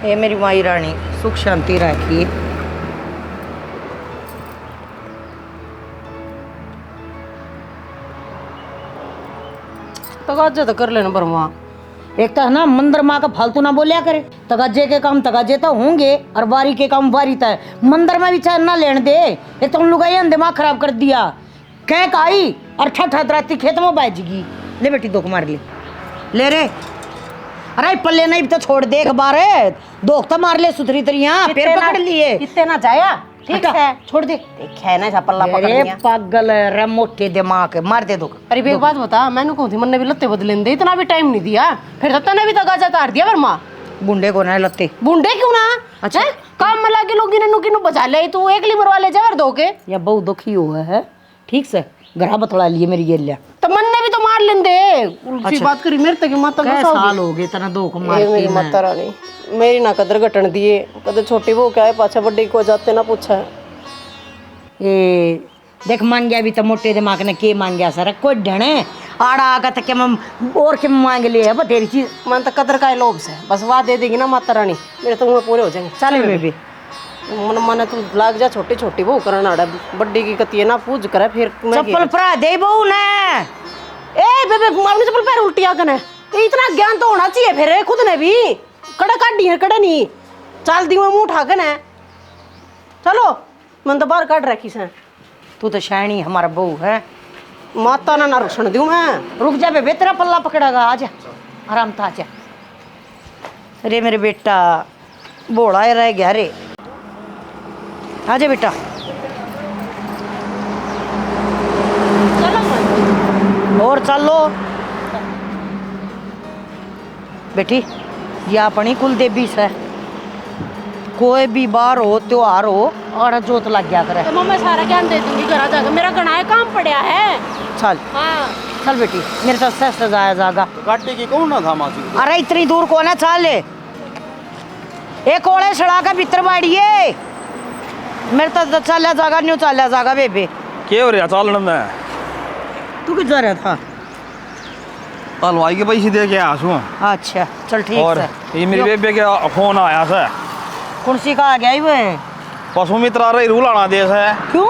ये मेरी माई रानी सुख शांति रखी। तगाजे तो कर लेना बरमा। एक तो है ना मंदिर माँ का फालतू ना बोलिया करे। तगाजे के काम तगाजे तो होंगे और बारी के काम बारी तय। मंदिर में भी चाहे ना लेने दे। एक तो उन लोग दिमाग खराब कर दिया। कह आई और ठठ राती खेत में बाजगी। ले बेटी दो मार ले रे। अरे पल्ले नहीं तो छोड़ दे बार दो तो मार ले सुथरी तरिया पेड़ पकड़ लिए। इतने ना जाया ठीक है छोड़ दे। देखे ना पल्ला पकड़ अरे लिया। पागल रे मोटे दिमाग मार दे दो। अरे एक बात बता मैंने कौन थी मन ने भी लत्ते बदले दे इतना भी टाइम नहीं दिया फिर तो तने भी तगाजा तार दिया वर्मा। बुंडे को ना लत्ते बुंडे क्यों ना अच्छा काम में लाके लोग इन्हें नुकी नु बचा ले तू एक लीवर वाले जवर दो के या बहुत दुखी हुआ है ठीक से गरा बतला लिए मेरी ये लिया तो मन ने भी तो मार लेंदे उल्टी बात करी मेरे तक माता का साल हो गए तना दो को मार ये मेरी माता रानी मेरी ना कदर घटन दिए कदे छोटी वो क्या है पाछा बड़ी को जाते ना पूछा ये देख मांग गया भी तो मोटे दिमाग ने के मांग गया सर कोई ढणे आड़ा आगा तक मैं और के मांग लिए है तेरी चीज मन तो कदर का लोभ से बस वाह दे देगी ना माता रानी मेरे तो मुँह पूरे हो जाएंगे चल बेबी मन मन तू लाग जा छोटी छोटी वो करना आड़ा बड्डी की कती ना पूज करे फिर चप्पल परा दे बहू ने ए बेबे अपनी चप्पल पैर उल्टिया कने इतना ज्ञान तो होना चाहिए फिर खुद ने भी कड़ा काटी है कड़ा नहीं चल दी मुंह उठा के ना चलो मन तो बाहर काट रखी से तू तो शायनी हमारा बहू है माता ना रुकन दूं मैं रुक जा बेबे तेरा पल्ला पकड़ागा आजा आराम था आजा। अरे मेरे बेटा बोला रह गया रे आजा बेटा और चलो बेटी ये अपनी कुल देवी से कोई भी बार हो त्योहार हो और जोत लग गया करे तो मैं सारा ज्ञान दे दूंगी घर जाकर मेरा गणाए काम पड़ा है। चल हाँ चल बेटी मेरे साथ से सजाया जाएगा काटने की कौन ना था मासी अरे इतनी दूर कौन है चल ले एक ओले सड़ा का भीतर बाड़िए मेरे तो चल जाएगा न्यू चल जाएगा बेबे क्या हो रहा चालन में तू किधर जा रहा था हलवाई के पैसे दे के आया हूँ अच्छा चल ठीक और है ये मेरी बेबे के फोन आया से कौन सी का आ गया वो पशु मित्र आ रही रूल आना देश है क्यों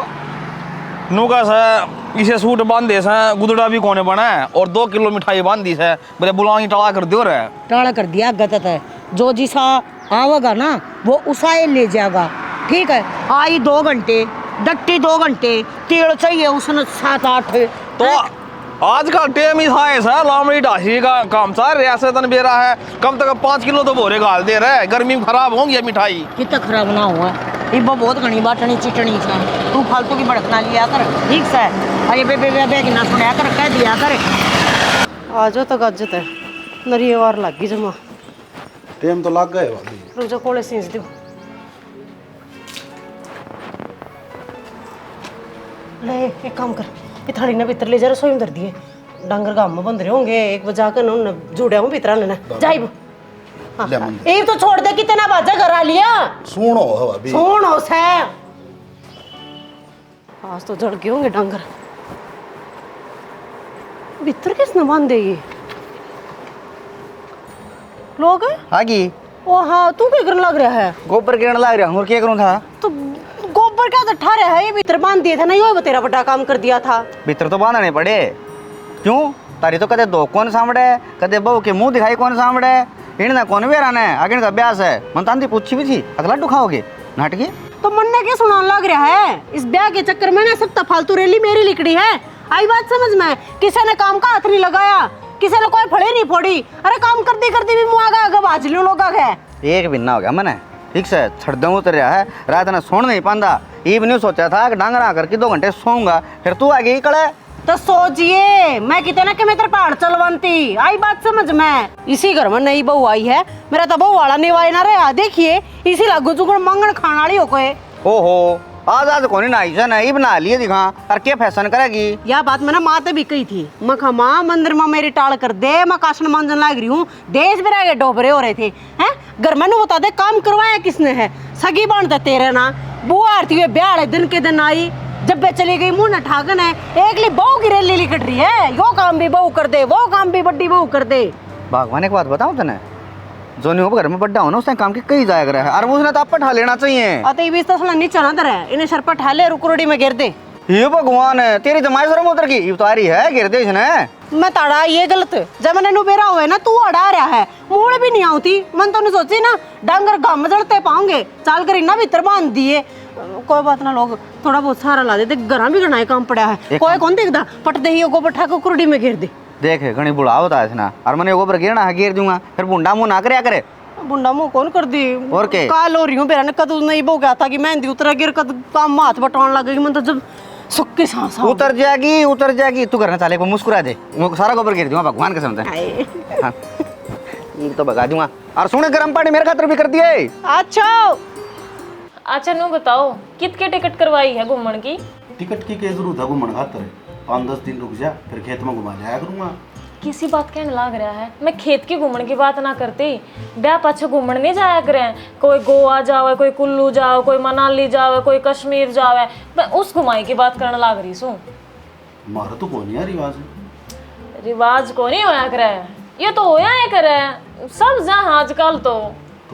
नुका से इसे सूट बांध दे से गुदड़ा भी कोने बना है और 2 किलो मिठाई बांध दी है बोले बुलानी टाला कर दो रे टाला कर दिया गलत है जो जिसा आवेगा ना वो उसाए ले जाएगा ठीक है आई 2 घंटे डट्टी 2 घंटे तेल चाहिए उसने 7-8 तो आज का टेम ही था ऐसा लामड़ी ढासी का काम था रियासतन बेरा है कम तक 5 किलो तो भोरे गाल दे रहा है गर्मी में खराब होंगी मिठाई कितना खराब ना हुआ ये बहुत घनी बाटनी चिटनी से तू फालतू की भड़कना लिया कर ठीक से अरे बेबे बेबे की ना सुनाया कर कह दिया कर आ जाओ तो गजत है नरिये वार लग गई जमा टाइम तो लग गए रुक जा कोले सींच दो ले एक काम कर ये थाली ना भीतर ले जा रसोई में धर दिए डांगर गांव में बंद रहे होंगे 1 बजा कर उन जुड़िया में भीतर आने जाइब ये तो छोड़ दे कितना बाजा घर आ लिया सुनो अभी सुनो से आज तो जड़ गए होंगे डांगर भीतर किसने बांध दे ये लोग आगी ओ हाँ तू क्या करने लग रहा है गोबर गिरने लग रहा हूँ और क्या करूँ था तो गोबर क्या ठा रहा है ये भीतर बांध दिया था ना यो तेरा बड़ा काम कर दिया था भीतर तो बांधने पड़े क्यों तारी तो कदे 2 कौन सामड़े कदे बहू के मुंह दिखाई कौन सामड़े इन्हें कौन भी रहना है आगे का ब्यास है मन तांती पूछी भी थी अगला दुखाओगे नाटकी तो मन ने क्या सुनाने लग रहा है इस ब्याह के चक्कर में ना सब तो फालतू रेली मेरी लिकड़ी है आई बात समझ में किसी ने काम का हाथ नहीं लगाया किसी ने कोई फड़े नहीं फोड़ी अरे काम करते भी मुँह आगा बाज लो लोग एक भिन्ना हो गया मैंने ठीक से छड़दे उतर रहा है रात ने सोन नहीं पांदा ये भी नहीं सोचा था कि डांगरा करके 2 घंटे सोऊंगा फिर तू आ गई कड़े तो सोचिए मैं कितना कि मैं तेरे पहाड़ चलवंती आई बात समझ में इसी घर में नई बहू आई है मेरा तो बहू वाला निवाई ना रहा देखिए इसी लागू चुगड़ मंगन खाना वाली हो कोई ओहो आज कोनी ना आई ना ये बना लिए दिखा और क्या फैशन करेगी यह बात मैंने माँ भी कही थी मैं माँ मंदिर में मेरी टाल कर दे मैं काशन मांजन लाग रही हूँ देश भी रह डोबरे हो रहे थे हैं घर मैंने बता दे काम करवाया किसने है सगी बांधता तेरे ना बुआ आरती हुए ब्याह दिन के दिन आई जब वे चली गई मुंह न ठाकन है एक ली बहू की रैली लिकट रही है यो काम भी बहू कर दे वो काम भी बड्डी बहू कर दे भगवान एक बात बताऊं तने जो नहीं हो घर में बड्डा हो ना, उसने काम के कहीं जाया करा है, और उसने तो आप पठा लेना चाहिए। अते ये बीस तसला नीचे ना दर है, इन्हें सर पर ठाले रुकरोड़ी में गिर दे। ये भगवान है, तेरी जमाई शर्म उतर की उतारी है, गिर दे इसने। मैं ताड़ा ये गलत जब मैंने नु बेरा हुए ना, तू अड़ा रहा है, मूड भी नहीं आती। मन तो सोची ना डांगर गम जड़ते पाऊंगे, चाल कर इना भीतर बांध दिए। कोई बात ना, लोग थोड़ा बहुत सहारा ला देते, घर भी घना काम पड़ा है, कोई कौन देखता, पट दे ही गोबर ठा को कुरडी में घेर दे। देख घनी बुढ़ा होता है इसना, और मैंने गोबर गिरना है, गिर दूंगा, फिर बुंडा मुंह ना करे करे। बुंडा मुंह कौन कर दी? और के? काल हो रही हूँ, बेरा ने कद नहीं बो गया था कि मेहंदी उतर गिर कद काम हाथ बटाने लगेगी। मन तो जब सुक्के सांस उतर जाएगी। तू करना चाले को मुस्कुरा दे, सारा गोबर गिर दूंगा भगवान के सामने। हाँ, ये तो भगा दूंगा। और सुने गर्म पानी मेरे खातर भी कर दिए। अच्छा नु बताओ, कितके टिकट करवाई है घूमन की? टिकट की जरूरत है घूमन खातर? 5-10 दिन रुक जा, फिर खेत में घुमा जाया करूंगा। किसी बात कहने लाग रहा है, मैं खेत की घूमन की बात ना करती, ब्याह पाछे घूमन नहीं जाया करे। कोई गोवा जावे, कोई कुल्लू जावे, कोई मनाली जावे, कोई कश्मीर जावे, मैं उस घुमाई की बात करने लाग रही हूँ। मारा तो कौन है रिवाज को नहीं होया करे, ये तो होया है करे सब जहाँ आजकल तो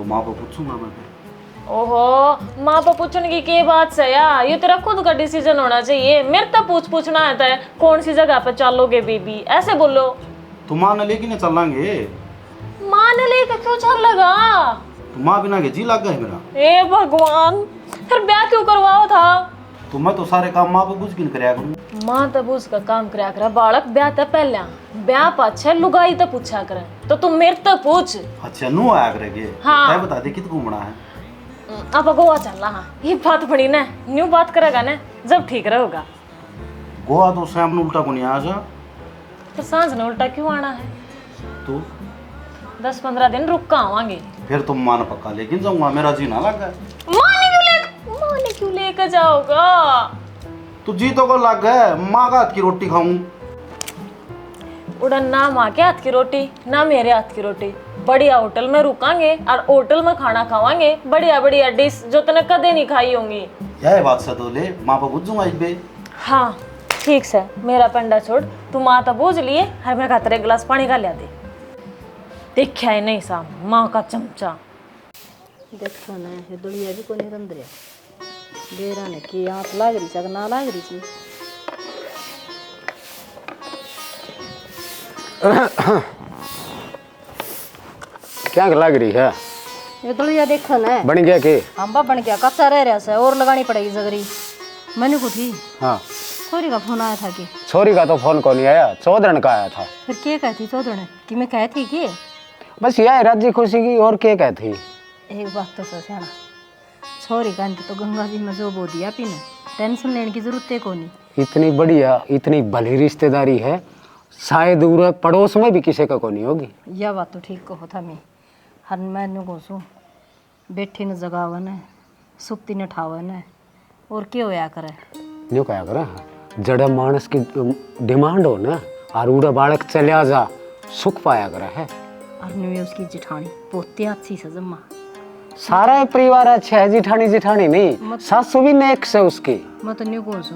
माँ को पूछूंगा मैं फिर। ओहो, माँ पर पूछने की क्या बात है यार, ये तेरा खुद का डिसीजन होना चाहिए। मेरे तो पूछना है कौन सी जगह पे चलोगे बेबी, ऐसे बोलो। तो माँ ने लेके ना चलेंगे। माँ ने लेकर क्यों चल लगा? तो माँ बिना के जी लग गए मेरा। ए भगवान, फिर ब्याह क्यों करवाओ था? तो मैं तो सारे काम माँ पे बुझ गिन कराया करूँ। माँ तब उसका काम कराया करा, बालक ब्याह तब पहले ब्याह पाछे लुगाई तब पूछा करे, तो तुम मेरे तक पूछ। अच्छा नू आया करेंगे। हाँ। बता दे कित घूमना है। अब गोवा चलना। हाँ, ये बात बड़ी ना, न्यू बात करेगा ना जब ठीक रहेगा। गोवा तो शाम उल्टा को नहीं आ जा। तो सांझ ने उल्टा क्यों आना है? तो 10-15 दिन रुक कर आवांगे। फिर तुम मान पक्का लेकिन जाऊंगा, मेरा जी ना लग गया। माँ ने क्यों लेकर जाओगा? तो जी तो को लग गए, माँ का हाथ की रोटी खाऊं। उड़न ना माँ के हाथ की रोटी ना मेरे हाथ की रोटी, बढ़िया होटल में रुकांगे और होटल में खाना खावांगे, बढ़िया बढ़िया डिश जो तूने कदे नहीं खाई होंगी। यह बात से तो ले माँ पर बुझूंगा एक बे। हाँ ठीक से, मेरा पंडा छोड़, तू माँ तो बूझ लिए, हर मेरे खातर एक गिलास पानी का लिया दे। देखा है नहीं सा माँ का चमचा। देखो ना ये दुनिया भी को नहीं रंद रे बेरा ने की आंख लाग रही सक ना लाग रही छी। क्या लग रही है? ये दुनिया देखो ना बन गया के? हम बन गया कच्चा रह रहा है और लगानी पड़ेगी जगरी। मैंने को थी हाँ, छोरी का फोन आया था कि छोरी का तो फोन कौन नहीं आया, चौधरण का आया था। फिर क्या कहती चौधरी कि मैं कहती कि बस यह राजी खुशी की, और क्या कहती? एक बात तो सोचा ना, छोरी का तो गंगा जी में जो बो दिया पीने, टेंशन लेने की जरूरत है को नहीं। इतनी बढ़िया इतनी भली रिश्तेदारी है, शायद दूर पड़ोस में भी किसी का को नहीं होगी। यह बात तो ठीक कहो था मैं हर मैंने को सू बैठी न जगावन है सुप्ती न ठावन है और क्या होया करे। जो क्या करे, जड़ा मानस की डिमांड हो ना, और उड़ा बालक चलिया जा सुख पाया करे है। और न्यू उसकी जिठानी पोते अच्छी से जम्मा सारा परिवार अच्छा है, जिठानी जिठानी नहीं, सासू भी नेक से उसकी। मैं तो न्यू कौन सू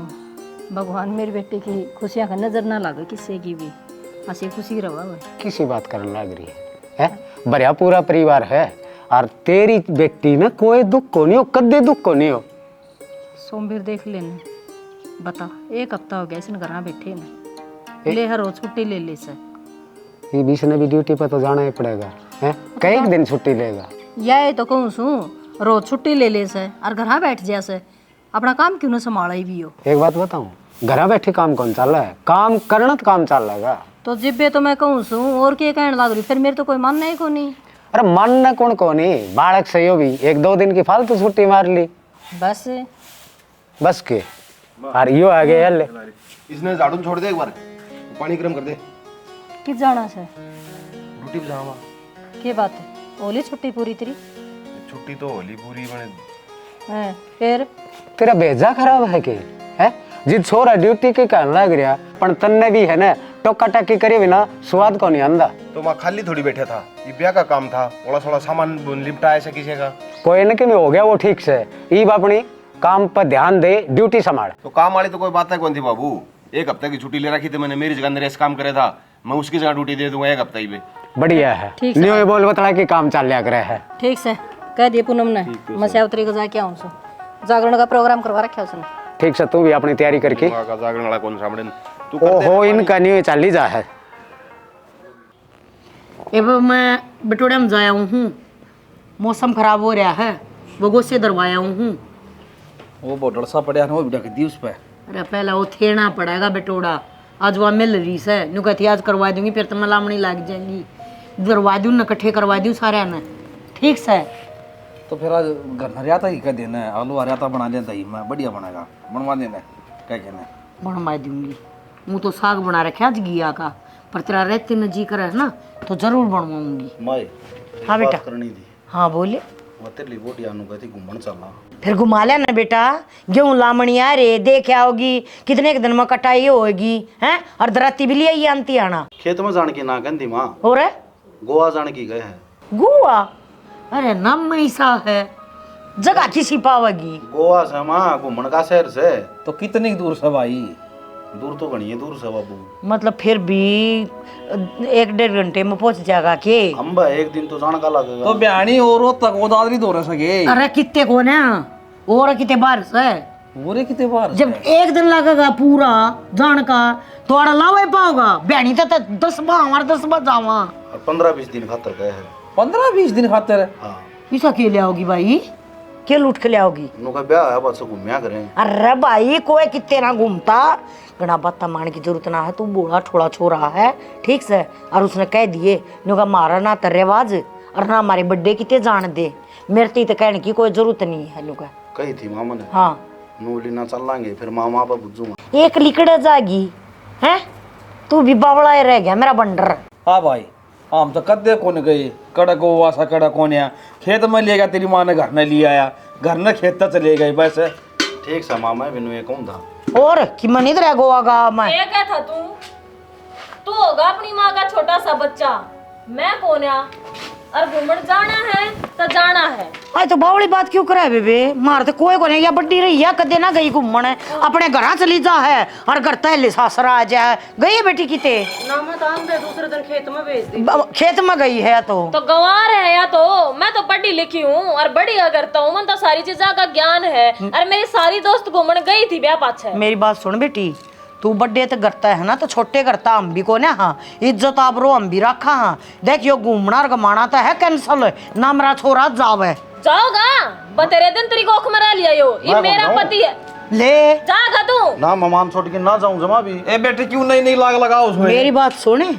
भगवान मेरे बेटे की खुशियाँ का नजर ना लगे किसी की भी, हंसी खुशी रहा भाई। किसी बात करने लग रही है? बढ़िया पूरा परिवार है, और तेरी बेटी ना कोई दुख को नहीं हो, कदे दुख को नहीं हो। सोमवीर देख लेने बता, एक हफ्ता हो गया इसने घर बैठे ने ले हर रोज छुट्टी ले ले से। ये बीच ने भी ड्यूटी पर तो जाना ही पड़ेगा है, कई दिन छुट्टी लेगा। यह तो कहूँ सू रोज छुट्टी ले ले से और घर बैठ जा से, अपना काम क्यों ना संभाला ही भी हो। एक बात बताऊं, घर बैठे काम कौन चल रहा है, काम करना तो काम चल रहा। तो जिब्बे तो मैं कहूँ सू और क्या कहने लग रही, फिर मेरे तो कोई मन नहीं को नहीं। अरे मन न कौन को नहीं, बालक से भी 1-2 दिन की फालतू छुट्टी मार ली बस के, और यो आ गए ले। इसने झाड़ू छोड़ दे, एक बार पानी गर्म कर दे। किस जाना से ड्यूटी पे जावा। क्या बात है, होली छुट्टी पूरी तेरी? छुट्टी तो होली पूरी बने है फिर तेरा भेजा खराब है के है, जिद छोरा ड्यूटी के कहने लग रहा, पर तन्ने भी है ना टोका टक्की करी भी ना स्वाद को नहीं आंदा। तो वहाँ खाली थोड़ी बैठा था, ये ब्याह का काम था, थोड़ा थोड़ा सामान लिपटा ऐसा किसी का। कोई न कि हो गया वो ठीक से, ईब अपनी काम पर ध्यान दे, ड्यूटी संभाल। तो काम वाली तो कोई बात है कौन थी बाबू, 1 हफ्ते की छुट्टी ले रखी थी मैंने, मेरी जगह नरेश काम करे था, मैं उसकी जगह ड्यूटी दे दूंगा 1 हफ्ते ही पे। बढ़िया है ठीक है। न्यू बोल बतला के काम चल लिया करे है ठीक से कह दिए पूनम ने मैं सावित्री को जाके आऊँ सो जागरण का प्रोग्राम करवा रखा उसने। ठीक से तू भी अपनी तैयारी करके माँ का जागरण वाला कौन सामने तू ओहो इनका न्यू चल ही जा है अब मैं बटोड़ा में जाया हूँ, मौसम खराब हो रहा है, वो गोसे दरवाया हूँ। वो बोतल सा पड़ा है ना, वो भी ढक दी उस पे। अरे पहला वो थेना पड़ेगा बटोड़ा, आज वहाँ मिल रही से नु कहती आज करवा दूंगी, फिर तो मैं लामड़ी लग जाएंगी, दरवा दूँ न इकट्ठे करवा दूँ सारे ने। ठीक से तो फिर आज घर न रहता ही कह देना है, आलू आ रहता बना देता ही मैं, बढ़िया बनेगा, बनवा देना क्या कहना। बनवा दूंगी। मुँह तो साग बना रखे आज घिया का, पर तेरा रहते न जी करे ना तो जरूर बनवाऊंगी। माई हाँ बेटा। करनी थी हाँ बोले। वो तेरी बोटिया नु कहती घूमन चलना। फिर घुमा लिया ना बेटा, गेहूं लामणी आ रे देख आओगी कितने के दिन में कटाई होगी हैं, और दराती भी ले आई आंती आना। खेत में जाने की ना कहती माँ, हो रे गोवा जाने की गए हैं। गुआ, अरे नाम ऐसा है, जगह किसी पावेगी। गोवा से माँ घूमन का शहर से तो कितनी दूर से भाई? दूर तो घनी है, दूर से बाबू। मतलब फिर भी 1-1.5 घंटे में पहुंच जाएगा के। हम एक दिन तो जाने का लगेगा। तो बयानी और वो तक वो दादरी दो रह सके। अरे कितने को ना और कितने बार से, पूरे कितने बार जब 1 दिन लगेगा पूरा जान का तो अड़ा लावे पाओगा बहनी तो 10 बार 10 बार जावा। 15-20 दिन खातर गए हैं। 15-20 दिन खातिर? हाँ ऐसा के ले आओगी भाई, के लूट के ले आओगी? उनका ब्याह है, बस घूमया करें। अरे भाई कोई कितने ना घूमता, गणा बात मारने की जरूरत ना है, तू बूढ़ा थोड़ा छोरा है ठीक से। और उसने कह दिए नुका मारा ना तररेवाज और ना हमारे बर्थडे कितने जान दे, मेरे तो कहने की कोई जरूरत नहीं है नुका। कही थी मामा ने। हाँ नूली ना चल लांगे, फिर मामा पर बुझूंगा। एक लिकड़ जागी है, तू भी बावड़ा रह गया मेरा बंडर। हाँ भाई हम तो कदे कौन गए, कड़क हुआ सा कड़क कौन है, खेत में ले गया तेरी माँ ने, घर ने ले आया, घर ने खेत तक चले गए बस। ठीक सा मामा बिनु ये कौन था और कि मन इधर गोवा का मैं ये क्या था तू होगा अपनी माँ का छोटा सा बच्चा, मैं कौन है? और घूमन जाना है तो जाना है। आज तो बावड़ी बात क्यों करे बेबे, मार तो कोई को नहीं, या बड्डी रही या कदे ना गई घूमन, अपने घर चली जा है और घर तहले सासरा आ जाए। गई है बेटी किते ना मैं तो आंदे दूसरे दिन खेत में भेज दी। खेत में गई है तो गंवार है या तो मैं तो पढ़ी लिखी हूँ और बढ़िया करता हूँ, मन तो सारी चीजा का ज्ञान है। और मेरी सारी दोस्त घूमन गई थी ब्याह पाछे। मेरी बात सुन बेटी, तू बड्डे तो करता है ना तो छोटे करता हम भी को ना। हाँ इज्जत आबरो हम भी रखा। हाँ देखियो घूमना और गमाना तो है कैंसल, ना मेरा छोरा जावे। जाओगा बतेरे दिन तेरी कोख में रह लिया यो, ये मेरा पति है। ले जागा तू ना, मेहमान छोड़ के ना जाऊं जमा भी। ए बेटे क्यों नहीं लाग लगा उसमें? मेरी बात सुने,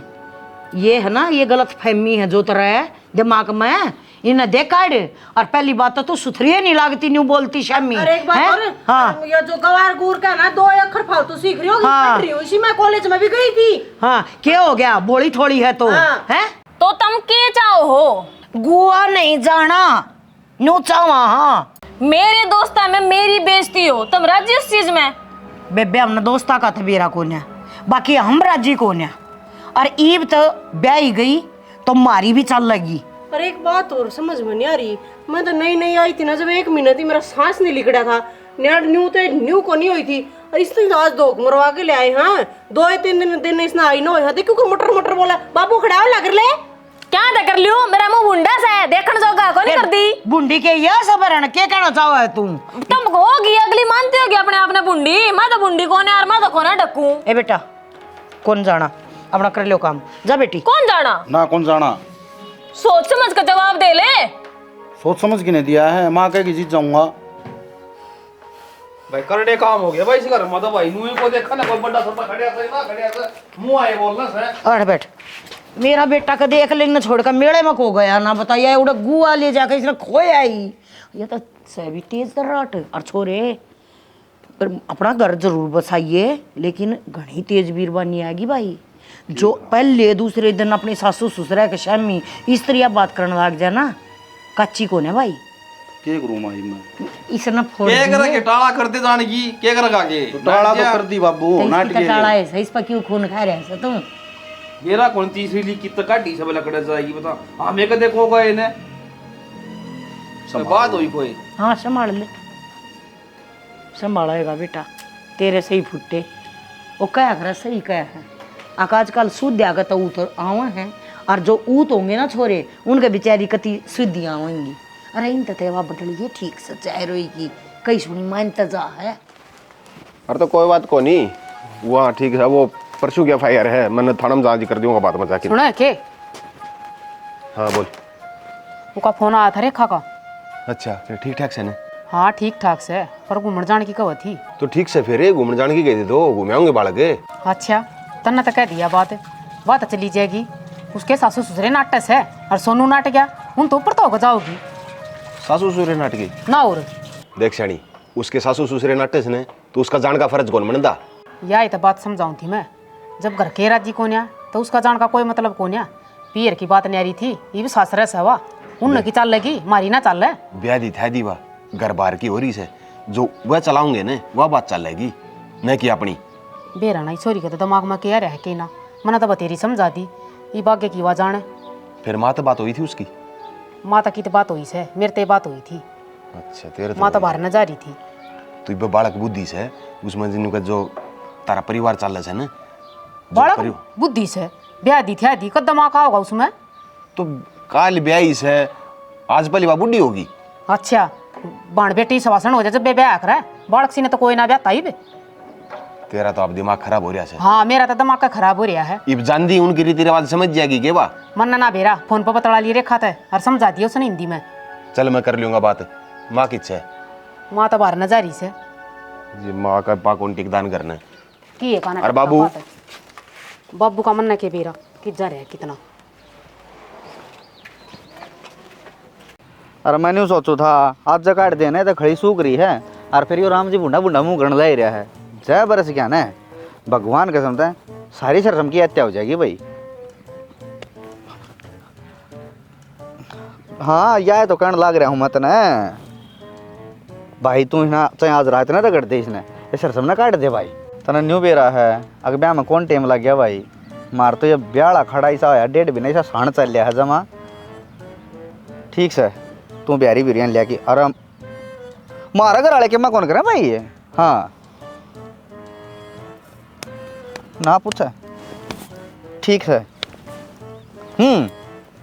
ये है ना ये गलत फहमी है जो तरह है दिमाग में, इन्हें देख काट। और पहली बात तो तू सुथरी नहीं लागती, न्यू बोलती शामी। अरे एक बात और, हाँ ये जो गवार गुर का ना 2 अक्षर फालतू सीख रही होगी, हाँ। पढ़ रही हो इसी में, कॉलेज में भी गई थी। हाँ क्या हो गया, बोली थोड़ी है तो हाँ। है। तो तुम के चाहो हो? गुआ नहीं जाना न्यू चावा। हाँ मेरे दोस्ता में मेरी बेइज्जती हो, तुम राजी उस चीज में? बेबे हमने दोस्ता का तबीरा को न्या, बाकी हम राजी को न्या। और ईब तो ब्याही गई तो मारी भी चल लगी। पर एक बात और समझ में नहीं आ रही, मैं तो नई आई थी ना, जब 1 महीना थी मेरा सांस नहीं लिकड़ा था, न्यू को नहीं हुई थी। और इसने आज 2 मरवा के ले आए। हाँ 2-3 दिन इसने आई ना हो, क्योंकि मोटर बोला बाबू खड़ा हो लग ले क्या कर लियो, मेरा मुंह बुंडा सा है, देखण जोगा को नहीं कर दी। बुंडी के यह सब है के कहना चाहो है तू? तुम होगी अगली मानते होगी अपने आप ने बुंडी, मैं तो बुंडी कौन है और मैं तो कौन है डक्कू। ए बेटा कौन जाना, अपना कर लो काम, जा बेटी। कौन जाना? ना कौन जाना, सोच समझ कर जवाब दे ले। सोच समझ के नहीं दिया है, माँ कहेगी जीत जाऊंगा। भाई करने काम हो गया भाई इस घर में तो भाई नूही को देखा ना, कोई बड़ा सा खड़िया से ना खड़िया से मुंह आए बोलना से। अरे बैठ, मेरा बेटा का देख लेना छोड़कर मेले में खो गया ना, बताइए उड़ा गुआ ले जाकर इसने खोया ही। ये तो सभी तेज दर्राट और छोरे पर अपना घर जरूर बसाइए, लेकिन घनी तेज बीरबानी आएगी भाई। जो पहले दूसरे दिन अपने सासू ससुरा के शामी स्त्री बात करने लग जाए ना, कच्ची को ने भाई के करूं माई मैं, इसने फोड़ क्या दिए। करे के टाला करते जाने की, क्या करेगा के तो टाला तो कर दी बाबू, तो नाट इसकी के तो टाला है सही, इस पर क्यों खून खा रहे हैं तुम? मेरा कौन तीसरी ली कितना काटी सब लकड़े जाएगी बता। हमें कदे खो गए ने बात हुई कोई? हाँ संभाल ले, संभालेगा बेटा, तेरे सही फुट्टे। वो क्या कर सही क्या है, आजकल शुद्ध आगत उतर आवा है और जो ऊत होंगे ना छोरे उनके बेचारी कति सुधियाँ होंगी। अरे इन ततेवा बटल ये ठीक से चाह रोई की कई सुनी मानता जा है। अरे तो कोई बात को नहीं, वहाँ ठीक है, वो परसों की FIR है, मैंने थाना में जांच कर दूंगा बात में जाके। सुना है के हाँ बोल। उनका फोन आया था रेखा का। अच्छा फिर ठीक ठाक से ना? हाँ ठीक ठाक से, पर घूमने जाने की कब थी? तो ठीक से फिर घूमने जाने की गई थी तो घूमे होंगे बालक। अच्छा तन्ना तो कह दिया बात चली जाएगी। उसके सासू ससुरे नाटक है और सोनू नाट गया, उन तो ऊपर तो हो जाओगी। सासू ससुरे नाटकी ना और देख शानी, उसके सासू ससुरे नाटे ने तो उसका जान का फर्ज कौन बनता? यही तो बात समझाऊं थी मैं। जब घर के राजी कोन्या तो उसका जान का कोई मतलब कोन्या। पीर की बात न्यारी थी, ये भी सासरे से हवा उन की चाल लगी, मारी ना चाल है। ब्याह दी था दीवा घर बार की हो रही से, जो वह चलाऊंगे ने वह बात चलेगी न कि अपनी। बेरा नहीं छोरी के तो दिमाग में क्या रह के ना, मना तो बतेरी समझा दी, ये बागे की वह जाने। फिर माँ तो बात हुई थी उसकी? माता की तो बात हुई से, मेरे ते बात हुई थी। अच्छा तेरे माँ तो बाहर न जा रही थी। तो ये बालक बुद्धि से उसमें जिनका जो तारा परिवार चल रहा है ना, बालक बुद्धि से ब्याह दी थी आदि का दिमाग का होगा उसमें। तो काल ब्याह से आज पहली बार बुढ़ी होगी। अच्छा बाण बेटी सवासन हो जाए जब ब्याह करा, बालक सी ने तो कोई ना ब्याह ताई बे। तेरा तो अब दिमाग खराब हो रहा है। हाँ मेरा तो दिमाग का खराब हो रहा है। इब जानती उनकी रीति रिवाज समझ जाएगी के बा? मन्ना ना बेरा फोन पर बतला लिए रेखा था और समझा दिया उसने हिंदी में। चल मैं कर लूंगा बात। माँ की इच्छा है? माँ तो बाहर न जा रही से। जी माँ का पा कौन टिकदान करना है की है काना? अरे बाबू बाबू का मन्ना के बेरा कि जा रहे कितना। अरे मैंने सोचू था आज जब काट देना तो खड़ी सूख रही है और फिर यो राम जी बूढ़ा बूढ़ा मुँह करने ला रहा है। जय बरस क्या ना भगवान कसम है सारी शर्म की हत्या हो जाएगी भाई। हाँ यह तो कहने लग रहा हूँ मत न भाई, तू ना चाहे आज रात ना रगड़ दे इसने, ये शर्म ना काट दे भाई। तना न्यू बेरा है अगर ब्याह में कौन टाइम लग गया भाई। मार तो ये ब्याड़ा खड़ा ऐसा होया 1.5 महीने ऐसा साण चल लिया है जमा। ठीक से तू ब्यारी बिरियान लिया कि आराम मारा घर वाले के मैं कौन करा भाई ये। हाँ ना पूछा ठीक है।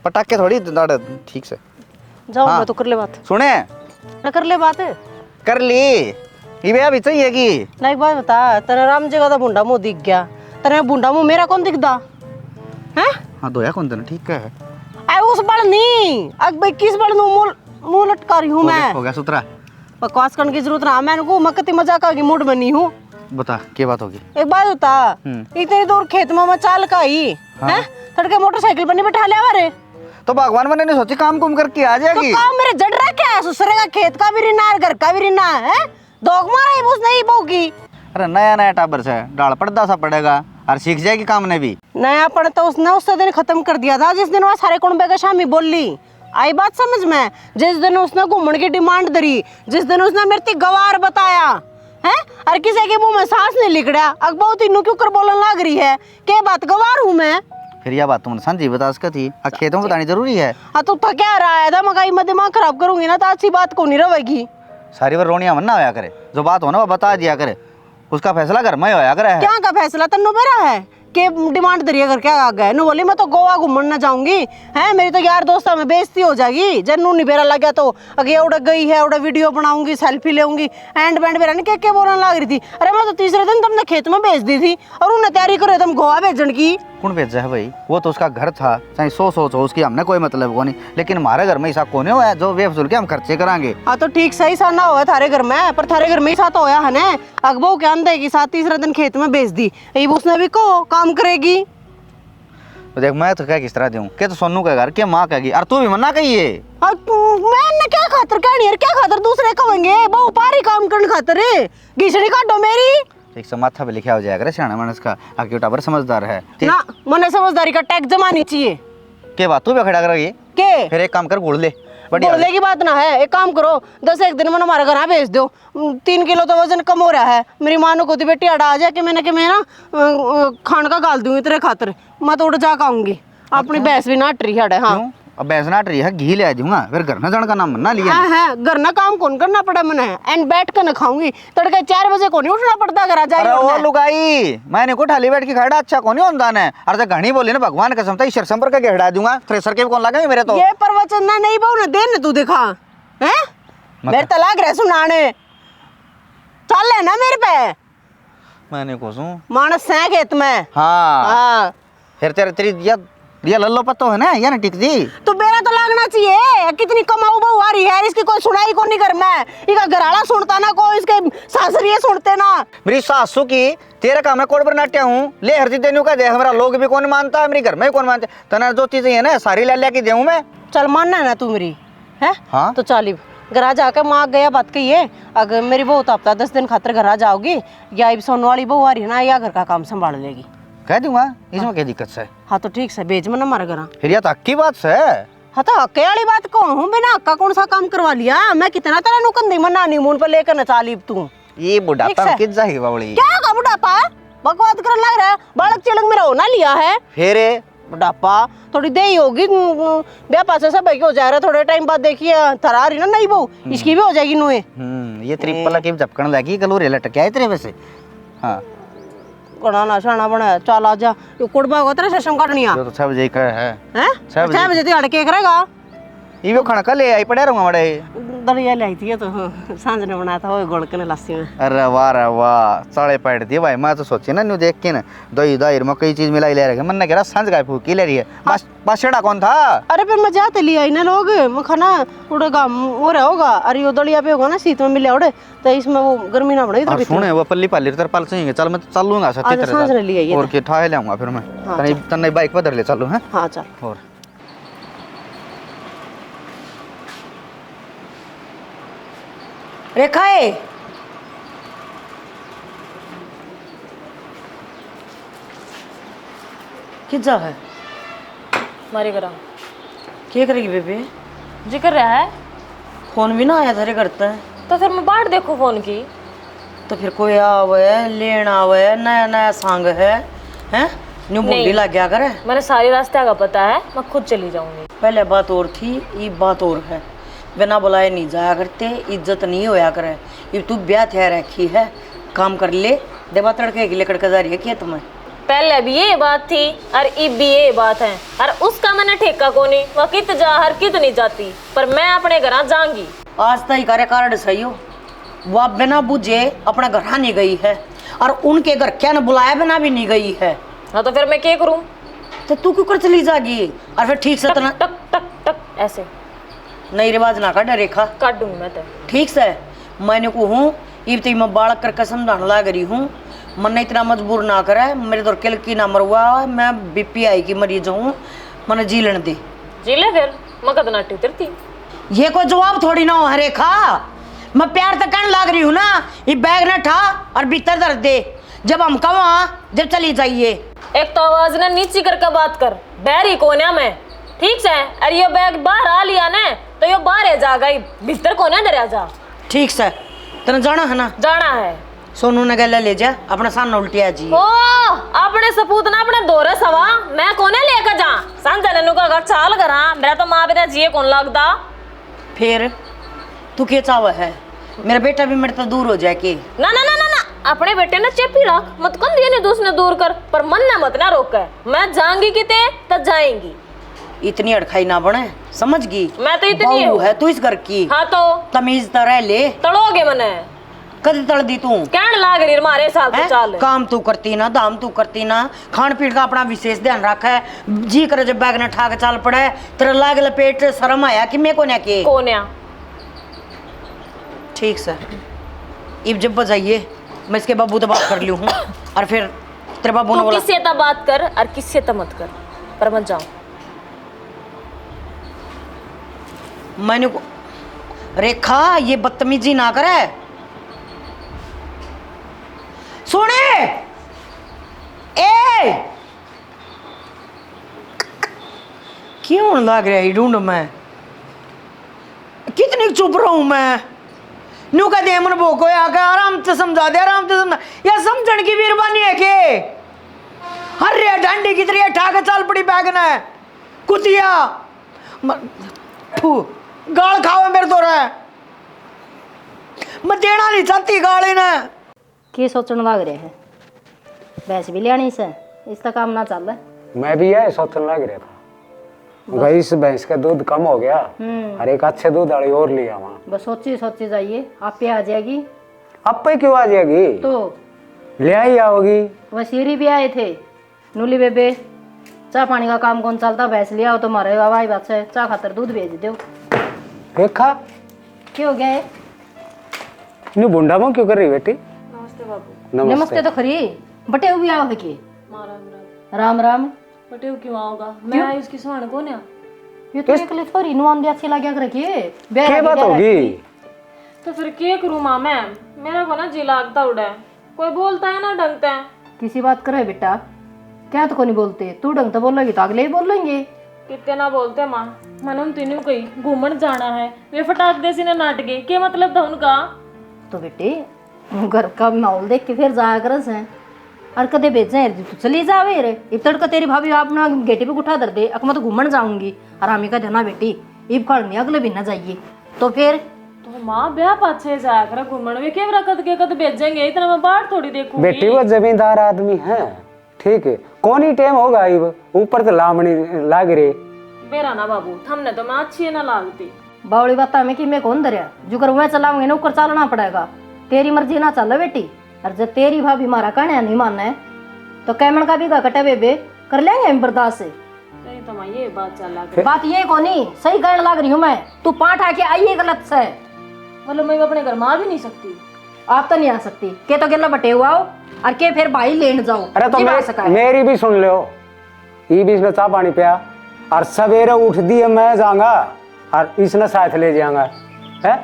पटाखे थोड़ी दाड़ा ठीक से जाओ हाँ। मैं तो कर ले बात। सुने ना कर ले बात कर ली ये ब्याह भी चाहिए कि ना। एक बात बता, तेरा राम जी का तो बुंडा मुंह दिख गया, तेरा बुंडा मुंह मेरा कौन दिखदा है? हाँ दोया कौन देना ठीक है। आई उस बड़ नहीं अब भाई किस बड़ नु मुंह लटका रही हूँ मैं। हो गया सुतरा बकवास करने की जरूरत ना, मैंने को मकती मजाक की मूड बनी हूँ। बता क्या बात होगी। एक बात बता, इतनी दूर खेत में मैं चाल का ही हैं तड़के मोटरसाइकिल पर नहीं बैठा लिया हमारे तो भगवान मैंने नहीं सोची काम कुम करके आ तो जाएगी। काम मेरे जड़ रहा क्या है? ससुरे का खेत का भी रिना और घर का भी रिना है, दोग मारा ही बस नहीं बोगी। अरे नया नया टाबर से डाल पड़दा सा पड़ेगा और सीख जाएगी काम ने भी। नया पढ़ तो उसने उस दिन खत्म कर दिया था जिस दिन वह सारे कुंबे का शामी बोली। आई बात समझ में? जिस दिन उसने घूमने की डिमांड धरी, जिस दिन उसने मेरे गवार बताया है और किसी के मुंह में सांस नहीं लिकड़ा, अकबाऊ तीनों क्यों कर बोलने लग रही है के बात गवार हूँ मैं। फिर यह बात तुमने सांझी बता सका थी, खेतों में बतानी जरूरी है। हाँ तो क्या रहा है था मकाई में दिमाग खराब करूंगी ना तो अच्छी बात को नहीं रहेगी। सारी बार रोनिया मन ना होया करे, जो बात हो ना वो बता दिया करे, उसका फैसला घर में होया करे। क्या का फैसला तन्नो मेरा है के डिमांड दरिया करके आ गए नो बोली मैं तो गोवा घूमने ना जाऊंगी है, मेरी तो यार दोस्तों में बेइज्जती हो जाएगी। जन्नू नहीं बेरा लग गया तो अगे उड़ गई है, उड़ा वीडियो बनाऊंगी, सेल्फी लेऊंगी, एंड बैंड बेरा ने क्या बोलने लग रही थी। अरे मैं तो तीसरे दिन तुमने खेत में भेज दी थी और उन्हें तैयारी करे तुम गोवा भेजन की। कौन भेजा है भाई? वो तो उसका घर था, चाहे सो सोच हो उसकी हमने कोई मतलब को नहीं, लेकिन हमारे घर में ऐसा कौन हुआ है जो बेफजूल के हम खर्चे करांगे। हाँ तो ठीक सही सा ना हुआ थारे घर में, पर थारे घर में ही साथ होया है ना। अकबो के अंदर की साथ तीसरा दिन खेत में भेज दी, ये उसने भी को काम करेगी। तो देख मैं तो क्या किस तरह दूं के तो सोनू का घर के माँ कहेगी और तू भी मना कहिए। मैंने क्या खातर कहनी है, क्या खातर दूसरे कहेंगे बहु पारी काम करने खातर घिसड़ी काटो मेरी। एक से माथा पे लिखा हो जाएगा सियाना मानस का, आगे टाबर समझदार है ना, मने समझदारी का टैग जमानी चाहिए। के बात तू भी खड़ा करेगी के फिर एक काम कर गुड़ ले बोलने की बात ना है, एक काम करो 10 एक दिन में हमारे घर भेज दो। 3 किलो तो वजन कम हो रहा है, मेरी माँ को तो बेटी अड़ा आ जाए कि मैं ना खान का गाल दूंगी तेरे खातर, मैं तो उड़ जा आऊंगी अपनी भैंस भी ना हट रही है। हाँ अब बैसनाट रही है घी ले आ जाऊंगा फिर घर में जाने का नाम मना लिया हाँ है घर ना काम कौन करना पड़ा मैंने एंड बैठ कर न खाऊंगी तड़के 4 बजे को नहीं उठना पड़ता घर आ अरे वो जाए लुगाई मैंने को ठाली बैठ के खड़ा अच्छा कौन ही होता है अरे घनी बोली ना भगवान कसम था ईश्वर संपर्क के हटा दूंगा थ्रेसर के भी कौन लगे मेरे तो ये प्रवचन ना नहीं बहु ना दे न तू दिखा हैं मेरे तो लाग रहा सुनाने चल है ना मेरे पे मैंने को सू मानस है खेत में हाँ हाँ फिर तेरे तेरी ये लल्लो पत्तो है ना या ना टिक दी तो मेरा तो लगना चाहिए कितनी कमाऊ बहु आ रही है इसकी कोई सुनाई को नहीं कर मैं इसका घराला सुनता ना कोई इसके सासरिये सुनते ना मेरी सासू की तेरे काम में कोड पर नाट्या हूँ ले हर चीज देने का दे हमारा लोग भी कौन मानता है मेरे घर में कौन मानता है तना जो चीजें है ना सारी ले लेके देऊँ मैं चल मानना है ना तू मेरी है हाँ तो चाली घर आ जाकर माँ गया बात कही है अगर मेरी बहू तो हफ्ता 10 दिन खातर घर आ जाओगी या इब सोने वाली बहू आ रही है ना या घर का काम संभाल लेगी कह दूंगा इसमें क्या दिक्कत है हाँ तो ठीक से भेज में ना हमारे घर फिर यह तो अक्की बात है हाँ तो हक्के वाली बात कौन हूँ बिना हक्का कौन सा काम करवा लिया मैं कितना तेरा नुकन दी मना नहीं मुंह पर लेकर न चाली तू ये बुढ़ापा ठीक किस जाएगी बावड़ी क्या का बुढ़ापा बकवास करने लग रहा है बालक चिलक मेरा होना लिया है फिर बुढ़ापा थोड़ी देरी होगी ब्याह पास सब हो जा रहा थोड़े टाइम बाद देखिए थरा रही ना नहीं बहू इसकी भी हो जाएगी नुए ये त्रिपला की झपकन लगी गलोरे लटक आए तेरे वैसे हाँ कड़ा ना शाना बनाया चल आ जा यो कुड़बा होगा तेरा शशम काटनिया जो तो 6 बजे का है हैं 6 बजे तो अड़के करेगा ये खाना कल ले आई पड़े रहूंगा बड़े दलिया लाई थी तो सांझ ने बनाया था वो गोल के लस्सी में अरे वाह साढ़े पैट दिए भाई मैं तो सोचे ना न्यू देख के ना दही दाहिर में कई चीज मिलाई ले रहे मन ने कह रहा सांझ गाय फूकी ले रही है बस छेड़ा कौन था अरे फिर मैं जाते ले आई ना लोग मैं खाना उड़ेगा हो रहा होगा अरे यो दलिया पे होगा ना शीत में मिले उड़े तो इसमें वो गर्मी ना बढ़े और सुने वो पल्ली पाली तेरे पाल सही चल मैं तो चलूंगा सच्ची तरह सांझ ने ले आई और के ठाए लाऊंगा फिर मैं तने बाइक पर धर ले चलूं हैं हाँ चल और रेखा है किस जा है हमारे घर क्या करेगी बेबी जिक्र रहा है फोन भी ना आया धरे करता है तो फिर मैं बाट देखो फोन की तो फिर कोई आवे लेन आवे नया नया सांग है हैं न्यू बोली लग गया करे मैंने सारी रास्ते का पता है मैं खुद चली जाऊंगी पहले बात और थी ये बात और है बिना बुलाए नहीं जाया करते इज्जत नहीं होया करे ये तू ब्याह थे रखी है काम कर ले देवा तड़के के लिए कड़का जा रही है खेत में पहले भी ये बात थी और अब भी ये बात है और उसका मैंने ठेका को नहीं वह कित जा हर कित नहीं जाती पर मैं अपने घर जाऊंगी आज तक कार्य कारण सही हो वह बिना बुझे अपना घर नहीं गई है और उनके घर क्या न बुलाया बिना भी नहीं गई है हाँ तो फिर मैं क्या करूँ तो तू क्यों कर चली जागी और फिर ठीक से टक तना टक टक टक ऐसे नई रिवाज ना काट रेखा काट दूंगी मैं तो ठीक से मैंने को हूँ इब मैं बालक करके समझाने लग रही हूँ मन इतना मजबूर ना करे मेरे तो किल की ना मरवा मैं बीपीआई की मरीज हूँ मन जी लेने दे जी ले फिर मैं कदना टिकती ये कोई जवाब थोड़ी ना हो है रेखा मैं प्यार तक करने लग रही हूँ ना ये बैग ना ठा और भीतर धर दे जब हम कहा जब चली जाइए एक तो आवाज ने नीची करके बात कर बैरी कोने में ठीक से अरे ये बैग बाहर आ लिया ने तो ये बाहर जा गई भीतर कोने दरिया जा ठीक से तेने जाना है ना जाना है सोनू ने गला ले जा अपना सामने उल्टिया जी ओ अपने सपूत ना अपने दोरे सवा मैं कोने लेकर जा सांझ ननु का घर चाल करा मेरा तो माँ बिना जिए कौन लगता फिर तू क्या चाव है मेरा बेटा भी मेरे तो दूर हो जाए कि ना ना ना ना ना अपने बेटे ने चेपी रख मत कन दिए ने दूसरे दूर कर पर मन ना मत ना रोक मैं जाऊंगी किते तब जाएंगी इतनी अड़खाई ना बने समझ गई मैं तो इतनी बहू है तू इस घर की हाँ तो तमीज तो रह ले तड़ोगे मने कद तड़ दी तू कहने लाग रही हमारे साथ हैं? चाल काम तू करती ना दाम तू करती ना खान पीन का अपना विशेष ध्यान रखा है जी करे जब बैग ने ठा के चाल पड़ा है तेरा लाग लपेट शर्म आया कि मैं कोने के कोन्या ठीक सर इब जब बजाइए मैं इसके बाबू तो बात कर ली हूँ और फिर तेरे बाबू ने तू बोला किससे तो बात कर और किससे तो मत कर पर मत जाओ मैंने को रेखा ये बदतमीजी ना करे सुने ए क्यों लग रहा है ढूंढ मैं कितनी चुप रहूं मैं न्यू का दे मन भोको आके आराम से समझा दे आराम से समझा या समझण की मेहरबानी है के हर रे डंडी की तरह ठाके चाल पड़ी बैगन है कुतिया थू गाल खावे मेरे तो रहा मैं देना नहीं चाहती गाल इन्हें। की सोचने लग रहे हैं भैंस भी लियानी से इसका काम ना चल रहा। मैं भी यह सोचने लग रहा था भाई इस भैंस का दूध कम हो गया और एक अच्छे दूध वाली और लिया वहाँ। बस सोची जाइए आप पे आ जाएगी। अब पे क्यों आ जाएगी तो ले आई आओगी। वसीरी भी आए थे नूली बेबे चाय पानी का काम कौन चलता भैंस लिया हो तुम्हारे हवाई बात से चाय खातर दूध भेज दो। देखा क्या हो गया है न्यू बुंडा में क्यों कर रही बेटी। नमस्ते बाबू। नमस्ते तो खरी बटे भी आओ है कि राम राम बटे क्यों आओगा मैं आई उसकी सुहान कौन है। ये तो एक ले छोरी नुआन दे अच्छी लगे रखिए क्या बात होगी। तो फिर क्या करूँ माँ मैं मेरा को ना जी लागता उड़ा कोई बोलता है ना ढंगता है। किसी बात करे बेटा क्या तो को नहीं बोलते तू ढंग तो बोलेगी तो अगले ही बोलेंगे। कितने ना बोलते माँ मैंने तीनों कही घूमन जाना है वे फटाक दे सी ने नाटके क्या मतलब था उनका। तो बेटे घर का माहौल देख के फिर जाया कर से और कदे भेजे तू चली जावे रे इतर का तेरी भाभी आप ना गेटी पे उठा दर दे अक मैं तो घूमन जाऊंगी और हमें का देना बेटी ईब खड़नी अगले भी ना जाइए तो फिर तो माँ ब्याह पाछे जाया कर घूमन वे क्या कद के कद भेजेंगे इतना मैं बाहर थोड़ी देखूंगी। बेटी वो जमींदार आदमी है ठीक है कौन ही टाइम होगा ऊपर तो लामणी लाग रही बेरा ना बाबू हमने तो मैं अच्छी ना लागती। बावड़ी बात में कि मैं कौन दरिया जो कर मैं चलाऊंगी ना ऊपर चलना पड़ेगा तेरी मर्जी ना चल बेटी और जब तेरी भाभी मारा कहने नहीं मानना है तो कैमन का भी कटे बेबे कर लेंगे हम बर्दाश्त से। नहीं तो माँ ये बात चल रही बात ये कोनी सही कहने लग रही हूँ मैं तू पाठ आके आइए गलत से मतलब मैं अपने घर मार भी नहीं सकती। आप तो नहीं आ सकती के तो गिला बटे हुआ हो और के फिर भाई लेन जाओ। अरे तो मेरी भी सुन लो ये भी इसने चाह पानी पिया और सवेरे उठ दिए मैं जाऊंगा और इसने साथ ले जाऊंगा है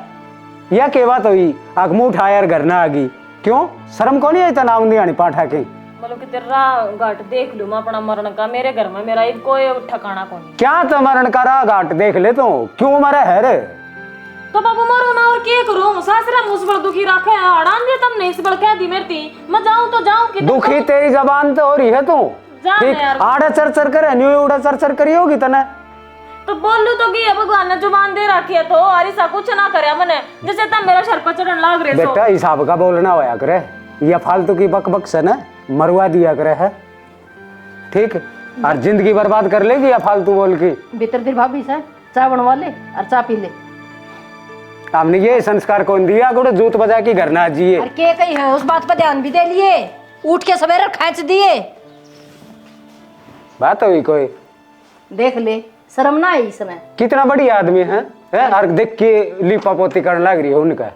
यह के बात हुई आग मुंह उठाया और घर ना आ गई क्यों शर्म को नहीं आई तो नाम नहीं पाठा की मतलब कि तेरा घाट देख लूं मैं अपना मरण का मेरे घर में मेरा कोई ठिकाना को नहीं। क्या तो मरण का घाट देख ले तो क्यों मरा है रे तो बाबू मरो ना और क्या करूं सासरा मुझ दुखी रखा है हड़ान दिया तुमने इस बड़ कह दी मेरी मैं जाऊं तो जाऊं कि दुखी तेरी जबान तो हो रही है तू ठीक आड़ा चर करे न्यू उड़ा चर करी होगी तने तो बोलू तो की भगवान ने जुबान दे रखी है तो अरिसा कुछ ना करे मैंने जैसे तुम मेरा सर पर चढ़न लाग रहे बेटा हिसाब का बोलना होया करे ये फालतू की बक से ना मरवा दिया करे है ठीक और जिंदगी बर्बाद कर लेगी या फालतू बोल की भीतर फिर भाभी से चाय बनवा ले और चाय पी ले। हमने ये संस्कार कौन दिया गुड़ जूत बजा के घर ना जिए और के कही है उस बात पर ध्यान भी दे लिए उठ के सवेरे खींच दिए बात हुई कोई देख ले शर्म ना आई इसमें कितना बड़ी आदमी है और देख के लिपा पोती करने लग रही है उनका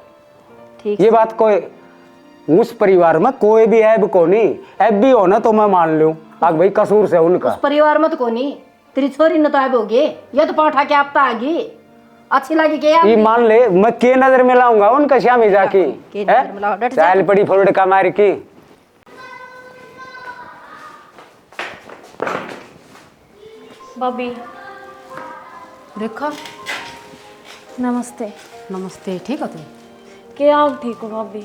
ठीक ये बात कोई उस परिवार में कोई भी ऐब को नहीं ऐब भी हो ना तो मैं मान लूं आग भाई कसूर से उनका उस परिवार में तो को नहीं तेरी छोरी न तो ऐब होगी ये तो पौठा के आपता आगी अच्छी लगी के ये मान ले मैं के नजर मिलाऊंगा उनका श्यामी जाके चाल पड़ी फोड़ का मार की भाभी देखा नमस्ते। नमस्ते ठीक हो तुम क्या आप ठीक हो भाभी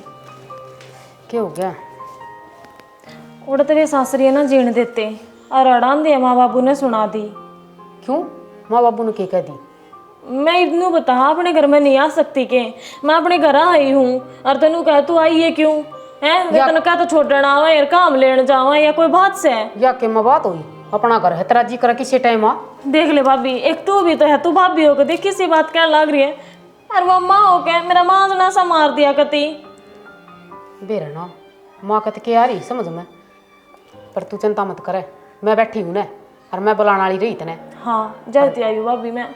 क्या हो गया उड़ते वे सासरी ना जीण देते और अड़ान दिया माँ बाबू ने सुना दी। क्यों माँ बाबू ने क्या कह दी मैं इतनू बता अपने घर में नहीं आ सकती के मैं अपने घर आई हूँ और तेनू कह तू आई है क्यों है तेन कह तो छोड़ना आवा यार काम लेने जावा या कोई बात से या के माँ बात हुई अपना घर है तेरा जी कर किसी टाइम आ देख ले भाभी एक तू भी तो है तू भाभी हो के देख किसी बात कहने लग रही है और वो माँ हो के मेरा मांझना सा मार दिया कती बेरा ना माँ कहते के आ रही समझ में पर तू चिंता मत करे मैं बैठी हूँ ना और मैं बुलाने वाली रही तने हाँ जल्दी आई हूँ भाभी मैं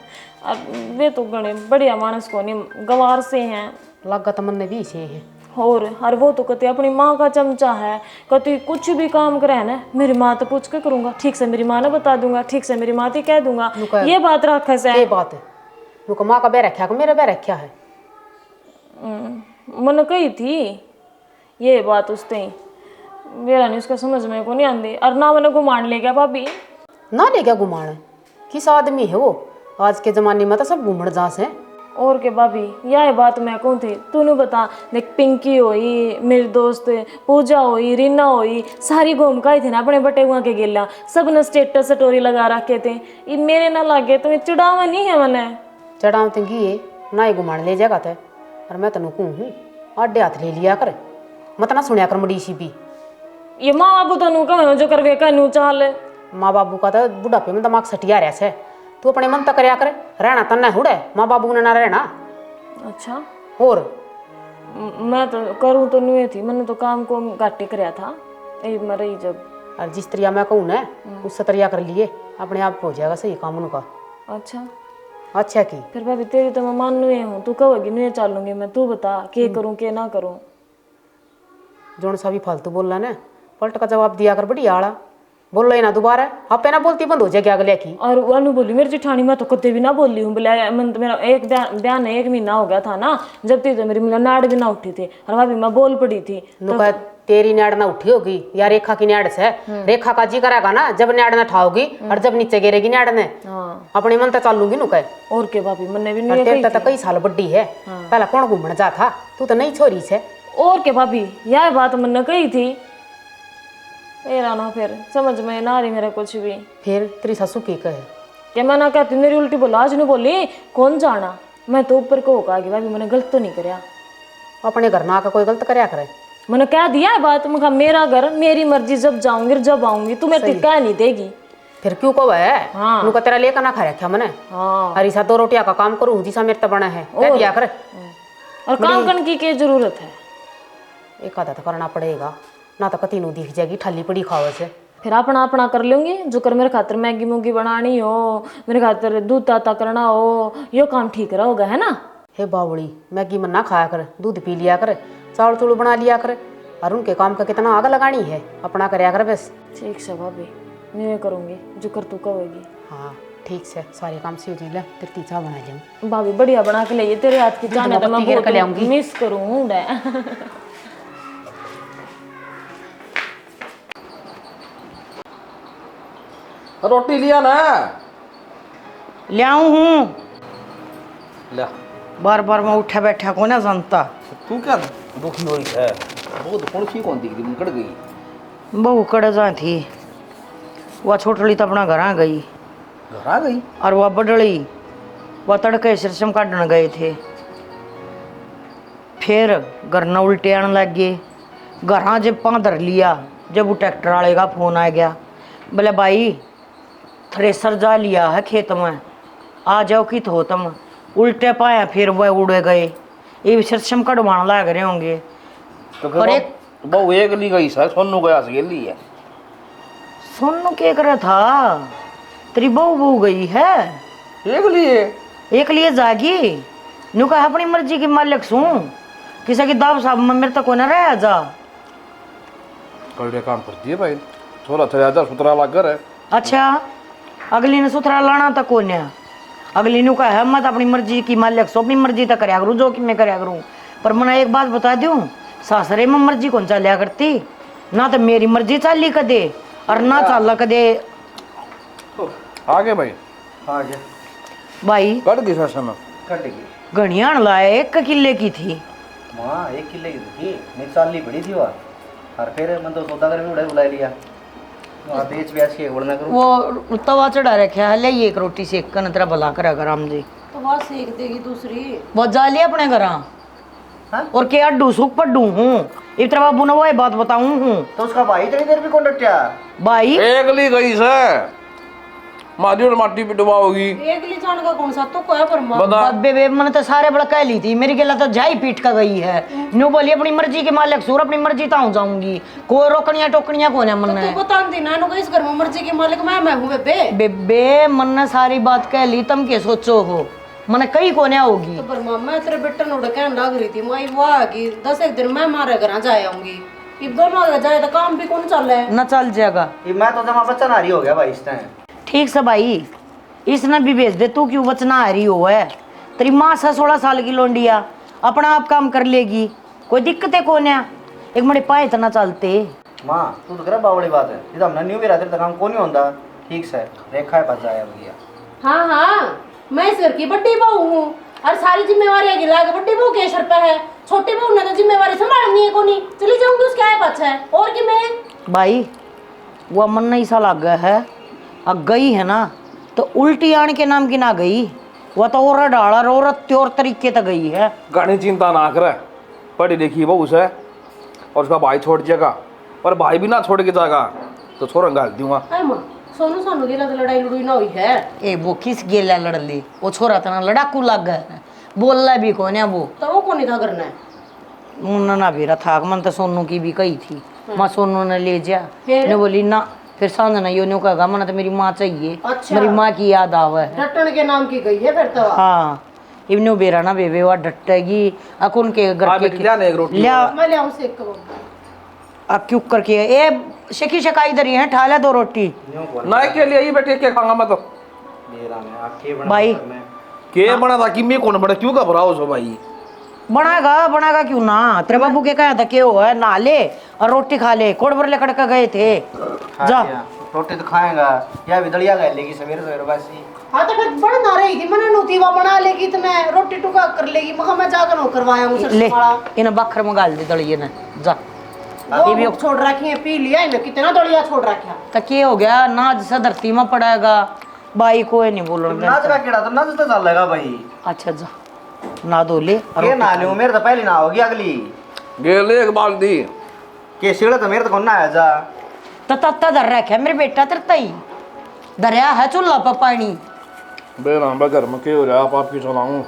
अब वे तो गणे बढ़िया मानस को नहीं गवार से हैं लागत मन ने भी से है और वो तो कहते अपनी माँ का चमचा है कहती कुछ भी काम करे है ना मेरी माँ तो पूछ के करूँगा ठीक से मेरी माँ ने बता दूंगा ठीक से मेरी माँ तो कह दूंगा ये बात रखा से ये बात है नुका माँ का बह रखा है मेरा बह रखा है मन कही थी ये बात उसने मेरा नहीं उसका समझ में को नहीं आती और ना मैंने घुमान ले गया भाभी ना ले गया घुमाने किस आदमी है वो आज के जमाने में तो सब घूमण जास है और के भाभी यह बात मैं कहूँ थी तूने बता देख पिंकी होई मेरी दोस्त पूजा होई रीना होई सारी घूम का ही थे ना अपने बटे हुआ के गिला सब ने स्टेटस स्टोरी लगा रखे थे ये मेरे ना लागे तुम्हें चिड़ावा नहीं है मने चढ़ाव तेंगी ना ही घुमाने ले जाएगा थे और मैं तेन कहूँ आडे हाथ ले लिया कर मत ना सुनिया कर मड़ी सी भी ये माँ बाबू तनु कहो जो करवे कहनू चाल माँ बाबू का तो बुढ़ापे में दिमाग सटिया रहा है तू अपने मन तक करया कर रहना तन्ना हुड़े माँ बाबू ने ना रहना। अच्छा और मैं तो करूँ तो नहीं थी मैंने तो काम को घाटे कराया था ये मरी जब और जिस तरिया मैं कहूँ ना उस तरिया कर लिए अपने आप हो जाएगा सही काम उनका। अच्छा अच्छा की फिर भाभी तेरी तो मैं मान नुए हूँ तू कहोगी नुए चालूंगी मैं तू बता के करूँ के ना करूँ। जोन सा भी फालतू बोल रहा ना पलट का जवाब दिया कर बढ़िया आड़ा बोल रही ना दोबारा आप ना बोलती बंद हो जाएगी अगले की। और अनु बोली मेरी जेठानी मैं तो कभी भी ना बोली हूँ बोले मेरा एक बयान 1 महीना हो गया था ना जब थी तो मेरी नाड़ भी ना उठी थी और भाभी मैं बोल पड़ी थी तो तेरी नाड़ ना उठी होगी या रेखा की नाड़ से रेखा का जी करेगा ना जब नाड़ ना ठाओगी और जब नीचे गिरेगी नाड़ ने अपने मन तक चालूंगी नु कहे और के भाभी मैंने भी नहीं तेरे तो कई साल बड्डी है पहला कौन घूमने जा था तू तो नहीं छोरी से और के भाभी यह बात मैंने कही थी मेरा ना फिर समझ में ना रही मेरा कुछ भी। फिर तेरी सासू की कहे क्या मैं ना कहती मेरी उल्टी बोला आज नहीं बोली कौन जाना मैं तो ऊपर को होगा भाभी मैंने गलत तो नहीं कराया अपने घर ना आकर कोई गलत करया करे मैंने कह दिया है बात मैं मेरा घर मेरी मर्जी जब जाऊंगी जब आऊंगी तू मेरे कह नहीं देगी फिर क्यों को है हाँ नुका तेरा लेकर ना खा रखा मैंने हाँ हरीसा 2 रोटियां का काम करूँ जिसा मेरे तो बना है कह दिया कर और काम करने की क्या जरूरत है एक आधा तो करना पड़ेगा ना तो कती दिख जाएगी ठाली पड़ी खावे से फिर अपना अपना कर लूंगी जो कर मेरे खातर मैगी मूगी बनानी हो मेरे खातर दूध ताता करना हो यो काम ठीक रहोगा है ना। हे बावड़ी मैगी में ना खाया कर दूध पी लिया कर चावल चूड़ बना लिया कर और उनके काम का कितना आग लगानी है अपना करया कर बस। ठीक से भाभी मैं करूँगी जो कर तू कहोगी। हाँ ठीक से सारे काम से ले तेरी चाय बना जाऊँ भाभी बढ़िया बना के लाइए तेरे हाथ की चाय तो मैं बहुत मिस करूँ रोटी लिया ना लियाऊं हूँ ले बार बार मैं उठा बैठा को ना जानता। तू क्या दुखी हो रही है वो तो कौन सी कौन दिख रही मुकड़ गई बहू कड़ जा थी वह छोटली तो अपना घर आ गई घर आ गई और वह बडड़ी वह तड़के सिरसम काटने गए थे फिर घर न उल्टे आने लग गए घर जब पाँधर लिया जब वो ट्रैक्टर वाले का फोन आ गया बोले भाई थ्रेसर जा लिया है खेत में आ जाओ कि तो तुम उल्टे पाया फिर वह उड़े गए ये सिरसम कटवाने लग रहे होंगे तो और एक बहु एक ली गई सर सोनू गया से ली है सोनू के करे था तेरी बहू बहू गई है एक लिए जागी नु कहा अपनी मर्जी की मालिक सू किसी की दाव साहब में मेरे तक को न रह जा कल काम करती है भाई थोड़ा थोड़ा सुतरा लग कर है। अच्छा अगली ने सुथरा लाना तक को न अगली नु कहा है मत अपनी मर्जी की मालिक सो अपनी मर्जी तक करया करूँ जो कि मैं करया करूँ पर मैं एक बात बता दूं सासरे में मर्जी कौन चलिया करती ना तो मेरी मर्जी चाली कदे और ना चाल कदे आगे भाई आगे भाई कट गई सर में कट गई घड़ियाण लाए 1 किले की थी माँ 1 किले की थी निचाली बड़ी थी वह और फिर मैं तो सौदागर भी उड़ा बुला लिया वहाँ बेच बेच के उड़ना करूँ वो तवा चढ़ा रखा है ले ये एक रोटी सेक कर तेरा भला करेगा राम जी तो वहाँ सेक देगी दूसरी वो जा लिया अपने घर और क्या अड्डू सुख पड्डू हूँ इतना बाबू ने वो बात बताऊँ हूँ तो उसका भाई इतनी देर भी कौन डटिया भाई एक ली गई सर मारी और माटी पे डुबा होगी एक ली जान का कौन सा तो कोया पर बता बे मैंने तो सारे बड़ा कह ली थी मेरी गेला तो जाई पीट का गई है न्यू बोली अपनी मर्जी के मालिक सूर अपनी मर्जी ताऊ जाऊंगी कोई रोकनिया टोकनिया को ना मन तू बता दी ना नु इस घर में मर्जी के मालिक मैं हूं बेबे बेबे मन ने सारी बात कह ली तुम के सोचो हो मन कई कोने होगी तो पर मैं तेरे बेटे नोड़ कहने लग रही थी मैं वो आगी 10 एक दिन मैं मारे घर जाए आऊंगी अब दोनों जाए तो काम भी कौन चल है न चल जाएगा ये मैं तो जमा बच्चा नारी हो गया भाई इस टाइम ठीक से भाई इसने भी भेज दे तू क्यों बचना आ रही हो है तेरी माँ से 16 साल की लोंडिया अपना आप काम कर लेगी कोई दिक्कत है कौन है एक मड़े पाए इतना चलते माँ तू तो करे बावड़ी बात है ये तो हमने न्यू भी रहते तो काम कौन नहीं होता ठीक से रेखा है पास जाया भैया हाँ हाँ मैं इस घर की बड़ी बहू हूँ और सारी जिम्मेवारी गिला के बड्डी बहू के सर पे है, छोटी बहू ने तो जिम्मेवारी संभालनी है कोनी, चली जाऊंगी उसके आए पाछे है और कि मैं भाई वो मन नहीं सा लग गया है, अब गई है ना तो उल्टी आने के नाम की ना गई, वो तो और डाला और त्योर तरीके तक गई है। गाड़ी चिंता ना करे, पढ़ी लिखी बहू है और उसका भाई छोड़ जाएगा, और भाई भी ना छोड़ के जाएगा तो छोरा गाल दूंगा। सोनू सानू गिला तो लड़ाई लड़ुई ना हुई है। ए वो किस गेला लड़ ली, वो छोरा तना लड़ाकू लग गया, बोलना भी कौन है वो, तो वो कौन था करना है? उन्होंने ना बेरा था, मन तो सोनू की भी कही थी, माँ सोनू ने ले जा, ने बोली ना, फिर सांझ ना यो कहा मना तो मेरी माँ चाहिए, अच्छा। मेरी माँ की याद आवे। डटन के नाम की गई है फिर तो। हाँ इवनो बेरा ना बेबे वो डटेगी, अकुन के घर के लिया मैं ले आऊं सेक को। अब क्यों करके ए शकी शकाई इधर ही है, ठाला 2 रोटी ना के लिए ही बैठे के खाऊंगा मैं तो। भाई के बना था कि मैं कौन बड़ा, क्यों घबराओ सो भाई? बनाएगा क्यों ना, तेरे बाबू के कहा था क्यों है, नहा ले और रोटी खा ले, कोड़ भर लेकर के गए थे। जा रोटी तो खाएगा या भी दलिया खा लेगी सवेरे सवेरे बासी। हाँ तो फिर बना रही थी, मैंने नूती वो बना लेगी तो मैं रोटी टुका कर लेगी, मैं जाकर नो करवाया हूँ ले इन्हें बखर में गाल दे दड़िए ने, जा ये भी छोड़ रखी है, पी लिया इन्हें, कितना दड़िया छोड़ रखा। तो क्या हो गया, नाच सा धरती में पड़ेगा, भाई को नहीं बोल नाच का केड़ा तो नाच तो चल लेगा भाई। अच्छा जा ना दो ले के ना ले, मेरे तो पहले ना होगी अगली गेले एक बाल्टी के सीढ़े तो मेरे तो कौन ना आया जा। तो तत्ता धर रखा मेरे बेटा तेरता ही धरिया है चूल्हा पर पानी, बेरा बगर में के हो रहा आप आपकी चलाऊं।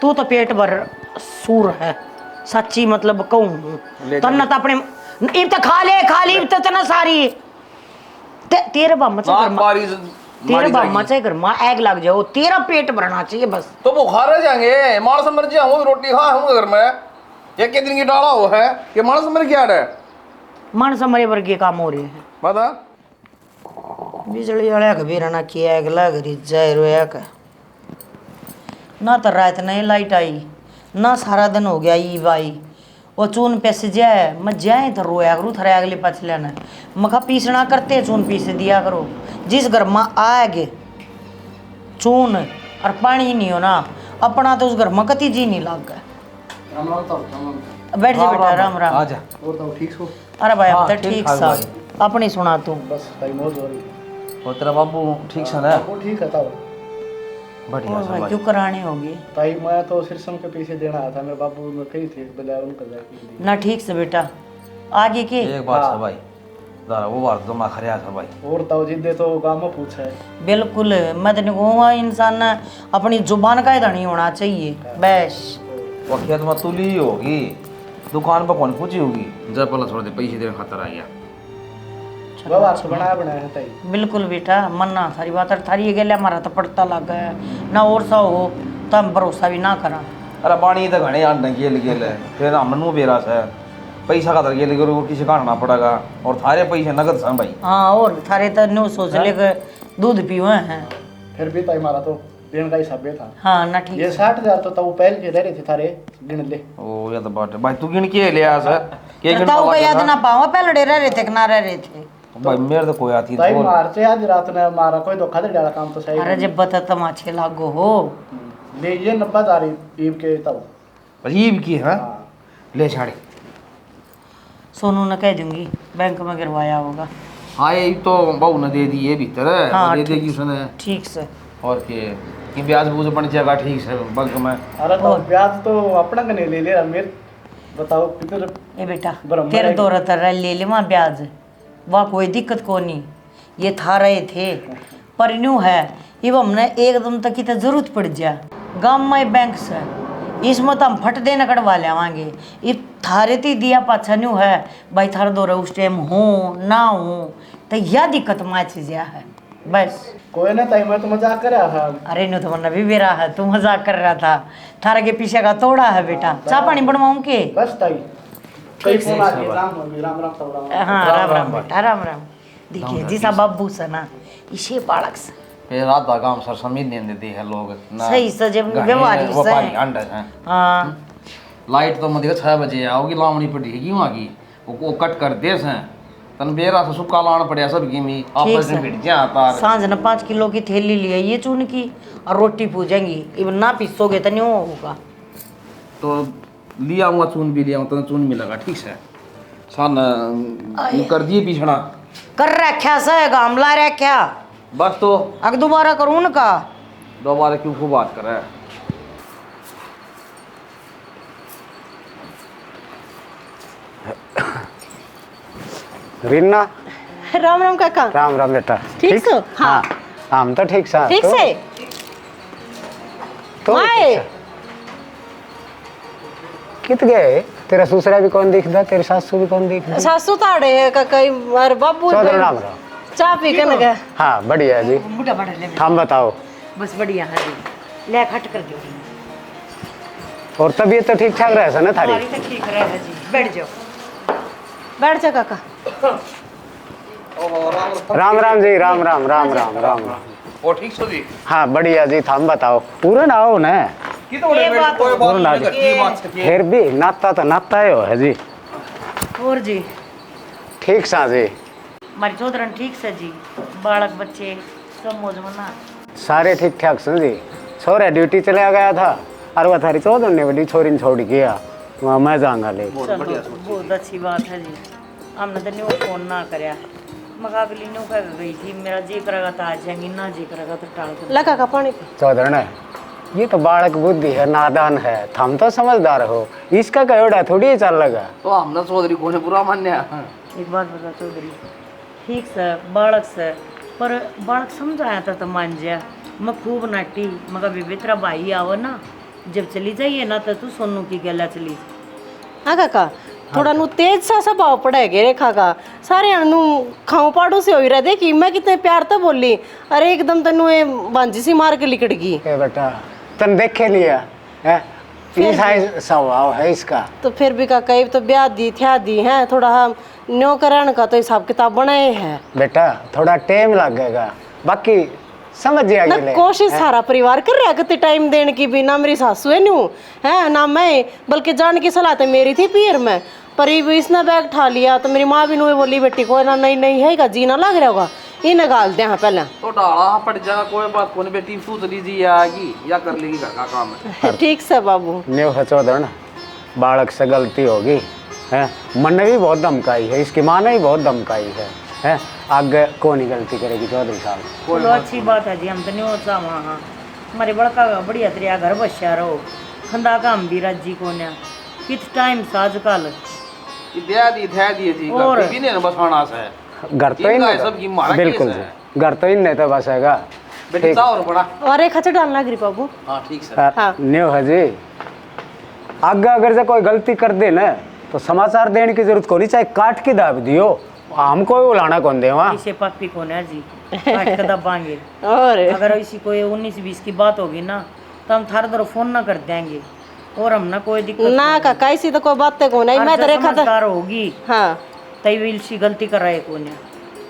तू तो पेट भर सूर है, सच्ची मतलब कहूँ तन्ना तो अपने इब तो खा ले इब तो तना सारी तेरे बाम्मा तेरे बाम्मा चाहे घर माँ आग लग जाओ, तेरा पेट भरना चाहिए बस। तो बुखार रह जाएंगे, मार समझ जाऊँ रोटी खा हूँ घर में, एक के दिन की डाला हुआ है कि मार समझ क्या है, मन से मरे वर्गीय काम हो रहे हैं। बता बिजली वाले का भी रहना किया आग लग रही जाए रोया का ना, तो रात नहीं लाइट आई ना, सारा दिन हो गया ई भाई वो चून पीस जाए मैं जाए तो रोया करूँ थरे अगले पास लेना, मखा पीसना करते चून पीस दिया करो, जिस घर में आगे चून और पानी नहीं हो ना अपना तो उस घर में कति जी नहीं लग गया। बैठ जा बेटा, राम राम। आजा और तो ठीक हो? अरे भाई अब तो ठीक सा अपनी सुना तू। बस टाइम हो रही और तेरा बाबू ठीक सा ना? वो ठीक है ताऊ। बढ़िया भाई क्यों करानी होगी ताई मैं तो सिरसम के पीछे देना आया था, मेरे बाबू में कही थी बोला उनका जाके ना, ठीक से बेटा आगे के एक बात है भाई, दारा वो बात तो मैं खरिया था भाई, और ताऊ जिद्दे तो गांव में पूछा है। बिल्कुल मैं तो कहूँगा इंसान ने अपनी जुबान का धनी होना चाहिए बस। वो खेत में तुली होगी, दुकान पर कौन पूछी होगी, जब पहले थोड़े पैसे देने खातर आ गया। व्यवहार तो बनाया है ताई। बिल्कुल बेटा मन्ना सारी बात है, थारी गेले हमारा तो पड़ता लग गया ना, और सा हो तो हम भरोसा भी ना करा। अरे बाणी तो घने आंड गेल गेल फिर हमनू बेरा है, पैसा का गेल करो किसी काटना पड़ेगा, और थारे पैसे नगद हैं भाई। हाँ और थारे तो न्यू सोच ले के दूध पीवे हैं। फिर भी ताई मारा तो देन का हिसाब था। हाँ ना ठीक ये 60,000 तो ताऊ पहले के रह रहे थे थारे, गिन ले। ओ ये तो बात है भाई, तू गिन के ले आ सर के गिन ताऊ का याद ना पाओ पहले रह रहे थे कि ना रह रहे थे भाई, मेरे तो कोई आती ताई मारते आज रात ने मारा, कोई धोखाधड़ी वाला काम तो सही। अरे जब बता तमाचे लागो हो ले ये 90,000 ईब के ताऊ अजीब की है ले छाड़ी। सोनू ने कह दूंगी बैंक में गिरवाया होगा। हाँ ये तो बहू ने दे दी ये भीतर है, हाँ, दे देगी उसने, ठीक से और कि ब्याज बूझ बन जाएगा ठीक से बैंक में। अरे तो ब्याज तो अपना कने ले ले मेरे बताओ किधर। ए बेटा बराबर तेरे है। दौरा तर ले ले वहाँ ब्याज, वहाँ कोई दिक्कत को नहीं, ये था रहे थे पर न्यू है ये हमने एकदम तक की तो जरूरत पड़ जा गाँव में बैंक से, इसमें तो हम फट देना कटवा लेवांगे, ये थारे ती दिया पाछा न्यू है भाई, थारा दौरा उस टाइम हो ना हो तो यह दिक्कत माच जा है बस। कोई ना ताई मैं तो मजाक कर रहा था। अरे नो तो मन्ना भी बेरा है, तू मजाक कर रहा था, थारा के पीछे का तोड़ा है बेटा, चाय पानी बनवाऊं के? बस ताई कई फोन आ गए, राम राम सब राम। हाँ राम राम बेटा राम राम। देखिए जिसा बाबू से ना इसे बालक से फिर रात का काम सर समीर ने देते हैं लोग ना, सही से जब गहने, व्यवहारिक से व्यापारी अंडे हैं। हाँ लाइट तो मतलब 6 बजे आओगी, लावनी पड़ेगी वहाँ की वो कट कर दे हैं, तन बेरा से सुक्का लाना पड़या सब की मी आपस में भिड़ जा तार सांझ न 5 किलो की थैली ले आइए चून की और रोटी पूजेंगी इब ना पीसोगे तो नहीं होगा। तो लिया हुआ चून भी लिया तो चून मिलेगा ठीक से सन कर दिए पीछड़ा कर रखा से गामला रखा बस तो अग दोबारा करूँ न का दोबारा क्यों खूब बात कर रहा है। रीना राम राम काका। राम राम बेटा ठीक सो? हाँ हम तो ठीक सा ठीक तो- से तो माए कित गए तेरा ससुरा भी कौन दिखता तेरी सासू भी कौन दिखता सासू ताड़े है काका और बाबू चौधरी राम राम चाय पी के न गए। हाँ बढ़िया जी बूढ़ा बड़ा ले हम बताओ बस बढ़िया है जी ले खट कर दो और तबीयत तो ठीक ठाक रहे ना थारी हमारी तो ठीक रहे जी बैठ जाओ बैठ जा काका। राम राम जी राम राम राम राम राम राम वो ठीक सो जी हाँ बढ़िया जी थाम बताओ पूरे ना आओ ना की तो बड़े कोई बात ना नहीं की बात है फिर भी नाता तो नाता ही हो है जी और जी ठीक सा जी हमारी चौधरन ठीक से जी बालक बच्चे सब मौज मना सारे ठीक ठाक सुन जी छोरा ड्यूटी चला गया था और वह थारी चौधर ने बड़ी छोरी ने छोड़ गया वहाँ मैं जाऊंगा ले चलो बहुत अच्छी बात है जी हमने तो न्यू फोन ना करया मकाबली न्यू कर गई थी मेरा जी करेगा तो आ जाएंगी ना जी करेगा तो टाल कर ला काका पानी पी। चौधर ने ये तो बालक बुद्धि है नादान है थम तो समझदार हो इसका कहोड़ा थोड़ी ही चल लगा तो हमने चौधरी को ने बुरा मान्या एक बात बता चौधरी ठीक से बालक से पर बालक समझाया था तो मान जा मैं खूब नाटी मगर बेबे तेरा भाई आओ ना जब चली जाइए ना तो तू सोनू की गला चली हाँ काका थोड़ा नु तेज सा स्वभाव पड़ेगा रे काका सारे नु खाओ पाड़ो से हो रहा दे कि मैं कितने प्यार तो बोली अरे एकदम तनु ये बांझी सी मार के लिकट गई। ए बेटा तन देखे लिया है ये स्वभाव है इसका तो फिर भी काका ये तो ब्याह दी थ्या दी है थोड़ा हम न्यो कराने का तो हिसाब किताब बनाए हैं बेटा थोड़ा टाइम लगेगा बाकी समझ ना जाएगी कोशिश सारा परिवार कर रहा है कितने टाइम देने की भी ना मेरी सासू है न्यू है ना मैं बल्कि जान की सलाह तो मेरी थी पीर में पर ये इसने बैग उठा लिया तो मेरी माँ भी नुए बोली बेटी को ना नहीं नहीं है का जीना लग रहा होगा ये निकाल दे हाँ पहले तो डाला पड़ जाएगा कोई बात को नहीं बेटी तू चली जी आएगी या कर लेगी घर का काम है ठीक से बाबू न्यू है चौधर ना बालक से गलती होगी है मन ने भी बहुत धमकाई है इसकी माँ ने भी बहुत धमकाई है आगे कौन ही गलती करेगी चौधरी साहब चलो अच्छी बात है जी हम तो नहीं होता वहाँ हमारे बड़का बढ़िया तरिया घर बसा रहो खंदा का हम भी राजी को ना किस टाइम साज कल दे दी जी और भी नहीं बसाना से घर तो ही इनका नहीं सब की मारा बिल्कुल केस है। जी घर तो ही नहीं तो बस हैगा बेटी सा और बड़ा और एक खचा डालना गिरी बाबू हाँ ठीक से हाँ। न्यू है जी आगे अगर से कोई गलती कर दे ना तो समाचार देने की जरूरत को नहीं चाहे काट के दाब दियो हम कोई उलाना कौन दे वहाँ इसे पप्पी को ना जी काट के दबाएंगे और अगर इसी कोई 19-20 की बात होगी ना तो हम थारे दर फोन ना कर देंगे और हम ना कोई दिक्कत ना काका ऐसी तो कोई बात को नहीं मैं तो रेखा समझदार होगी हाँ तई विल सी गलती कर रहे को ना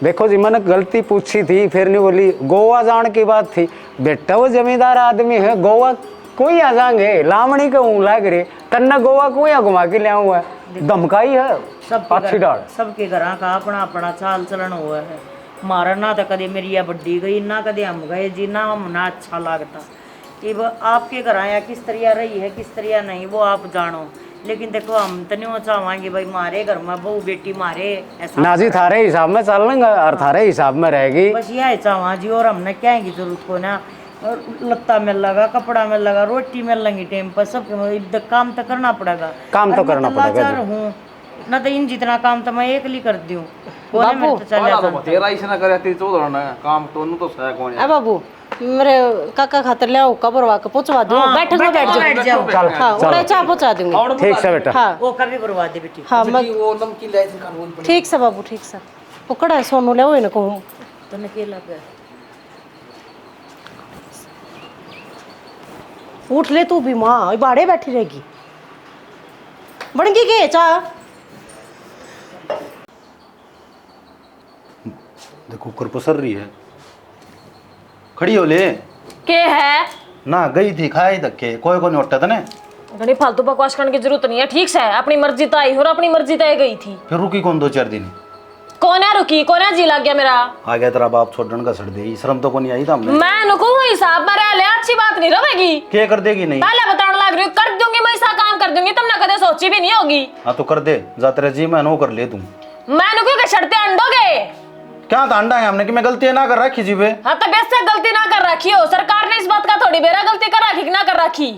देखो जी मैंने गलती पूछी थी फिर नहीं बोली गोवा जाने की बात थी बेटा वो जमींदार आदमी है गोवा कोई आ जाएंगे लामणी के ऊँ लाग रहे तन्ना गोवा को यहाँ घुमा के ले आऊँ धमकाई है अच्छी डाल सबके घर का अपना अपना चाल चलन हुआ है मारा ना तो कदे मेरी या बड्डी गई ना कदे हम गए जी ना हम ना अच्छा लगता कि वो आपके घर आया किस तरह रही है किस तरह नहीं वो आप जानो लेकिन देखो हम तो नहीं चाहेंगे भाई मारे घर में बहू बेटी मारे ऐसा नाजी थारे हिसाब में चल लेंगे और थारे हिसाब में रहेगी बस यह चावा जी और हमने क्या की जरूरत को ना और लत्ता मिल लगा कपड़ा मिल लगा रोटी मिल लेंगी टाइम पर सब काम तो करना पड़ेगा काम तो करना पड़ेगा हूँ ना तो इन जितना काम तो मैं एक ली कर दूँ बाबू, तेरा इसे ना करे तेरी चौधर ना काम तो नु तो सह कौन है बाबू मेरे काका खातर ले आओ कबर वा के पहुंचवा दूं बैठ जाओ चल हाँ उन्हें चाय पहुंचा दूंगी ठीक से बेटा हाँ वो कभी करवा दे बेटी हाँ मैं वो नमकीन ले से कानून ठीक से बाबू ठीक से वो कड़ा है सोनू ले वो इनको तो न के लगे उठ ले तू भी माँ बाड़े बैठी रहेगी बन गई के चाय देखो कुकर पसर रही है खड़ी हो ले के है ना गई थी खाई धक्के कोई को नहीं उठता था ने घनी फालतू बकवास करने की जरूरत नहीं है ठीक से अपनी मर्जी तो आई और अपनी मर्जी तो गई थी फिर रुकी कौन 2-4 दिन कौन है रुकी, कौन है जी लग गया मेरा। आ गया तेरा बाप छोड़न का सड़ दे, शर्म तो को नहीं आई था हमने। मैं नुकू हिसाब में रह ले, अच्छी बात नहीं रहेगी। क्या कर देगी नहीं? पहले बताने लग रही हूँ, कर दूंगी मैं ऐसा काम कर दूंगी, तुमने कदे सोची भी नहीं होगी। हाँ तो कर दे, जा तेरा जी मैं नो कर ले तू। मैं नुकू के शर्ते अंडोगे। क्या था अंडा है हमने कि मैं गलती ना कर रखी जी पे। हाँ तो बेस से गलती ना कर रखी हो, सरकार ने इस बात का थोड़ी बेरा गलती कर रखी कि ना कर रखी।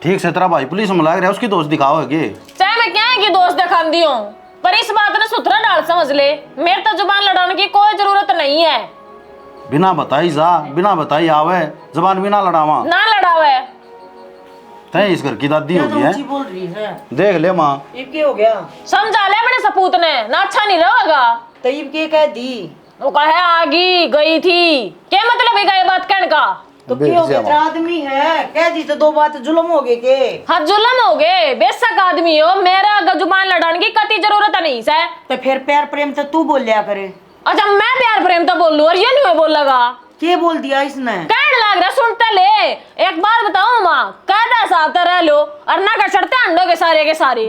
ठीक से तेरा भाई पुलिस में लग रहा है, उसकी दोस्त दिखाओ है चाहे मैं क्या है कि दोस्त दिखा दी हूँ, पर इस बात ने सुथरा डाल समझ ले, मेरे तो जुबान लड़ाने की कोई जरूरत नहीं है। बिना बताई जा, बिना बताई आवे, जबान बिना लड़ावा ना लड़ावे। तय इस घर की दादी होगी है। बोल रही है, देख ले माँ, ये क्या हो गया? समझा ले अपने सपूत ने, ना अच्छा नहीं रहेगा। तईब के कह दी, वो कहे आगी गई थी, क्या मतलब है ये बात कहने का? तो क्या हो गया? तेरा आदमी है, कह दी तो दो बात जुल्म हो गए के। हाँ जुल्म हो गए, बेशक आदमी हो, मेरा अगर जुबान लड़ाने की कति जरूरत नहीं है। तो फिर प्यार प्रेम तो तू बोल लिया करे। अच्छा मैं प्यार प्रेम तो बोल लूं और ये नहीं बोल लगा। क्या बोल दिया इसने? कहने लग रहा सुनते ले। एक बात बताऊं माँ, कहता साथ रह लो और ना कर चढ़ते अंडों के सारे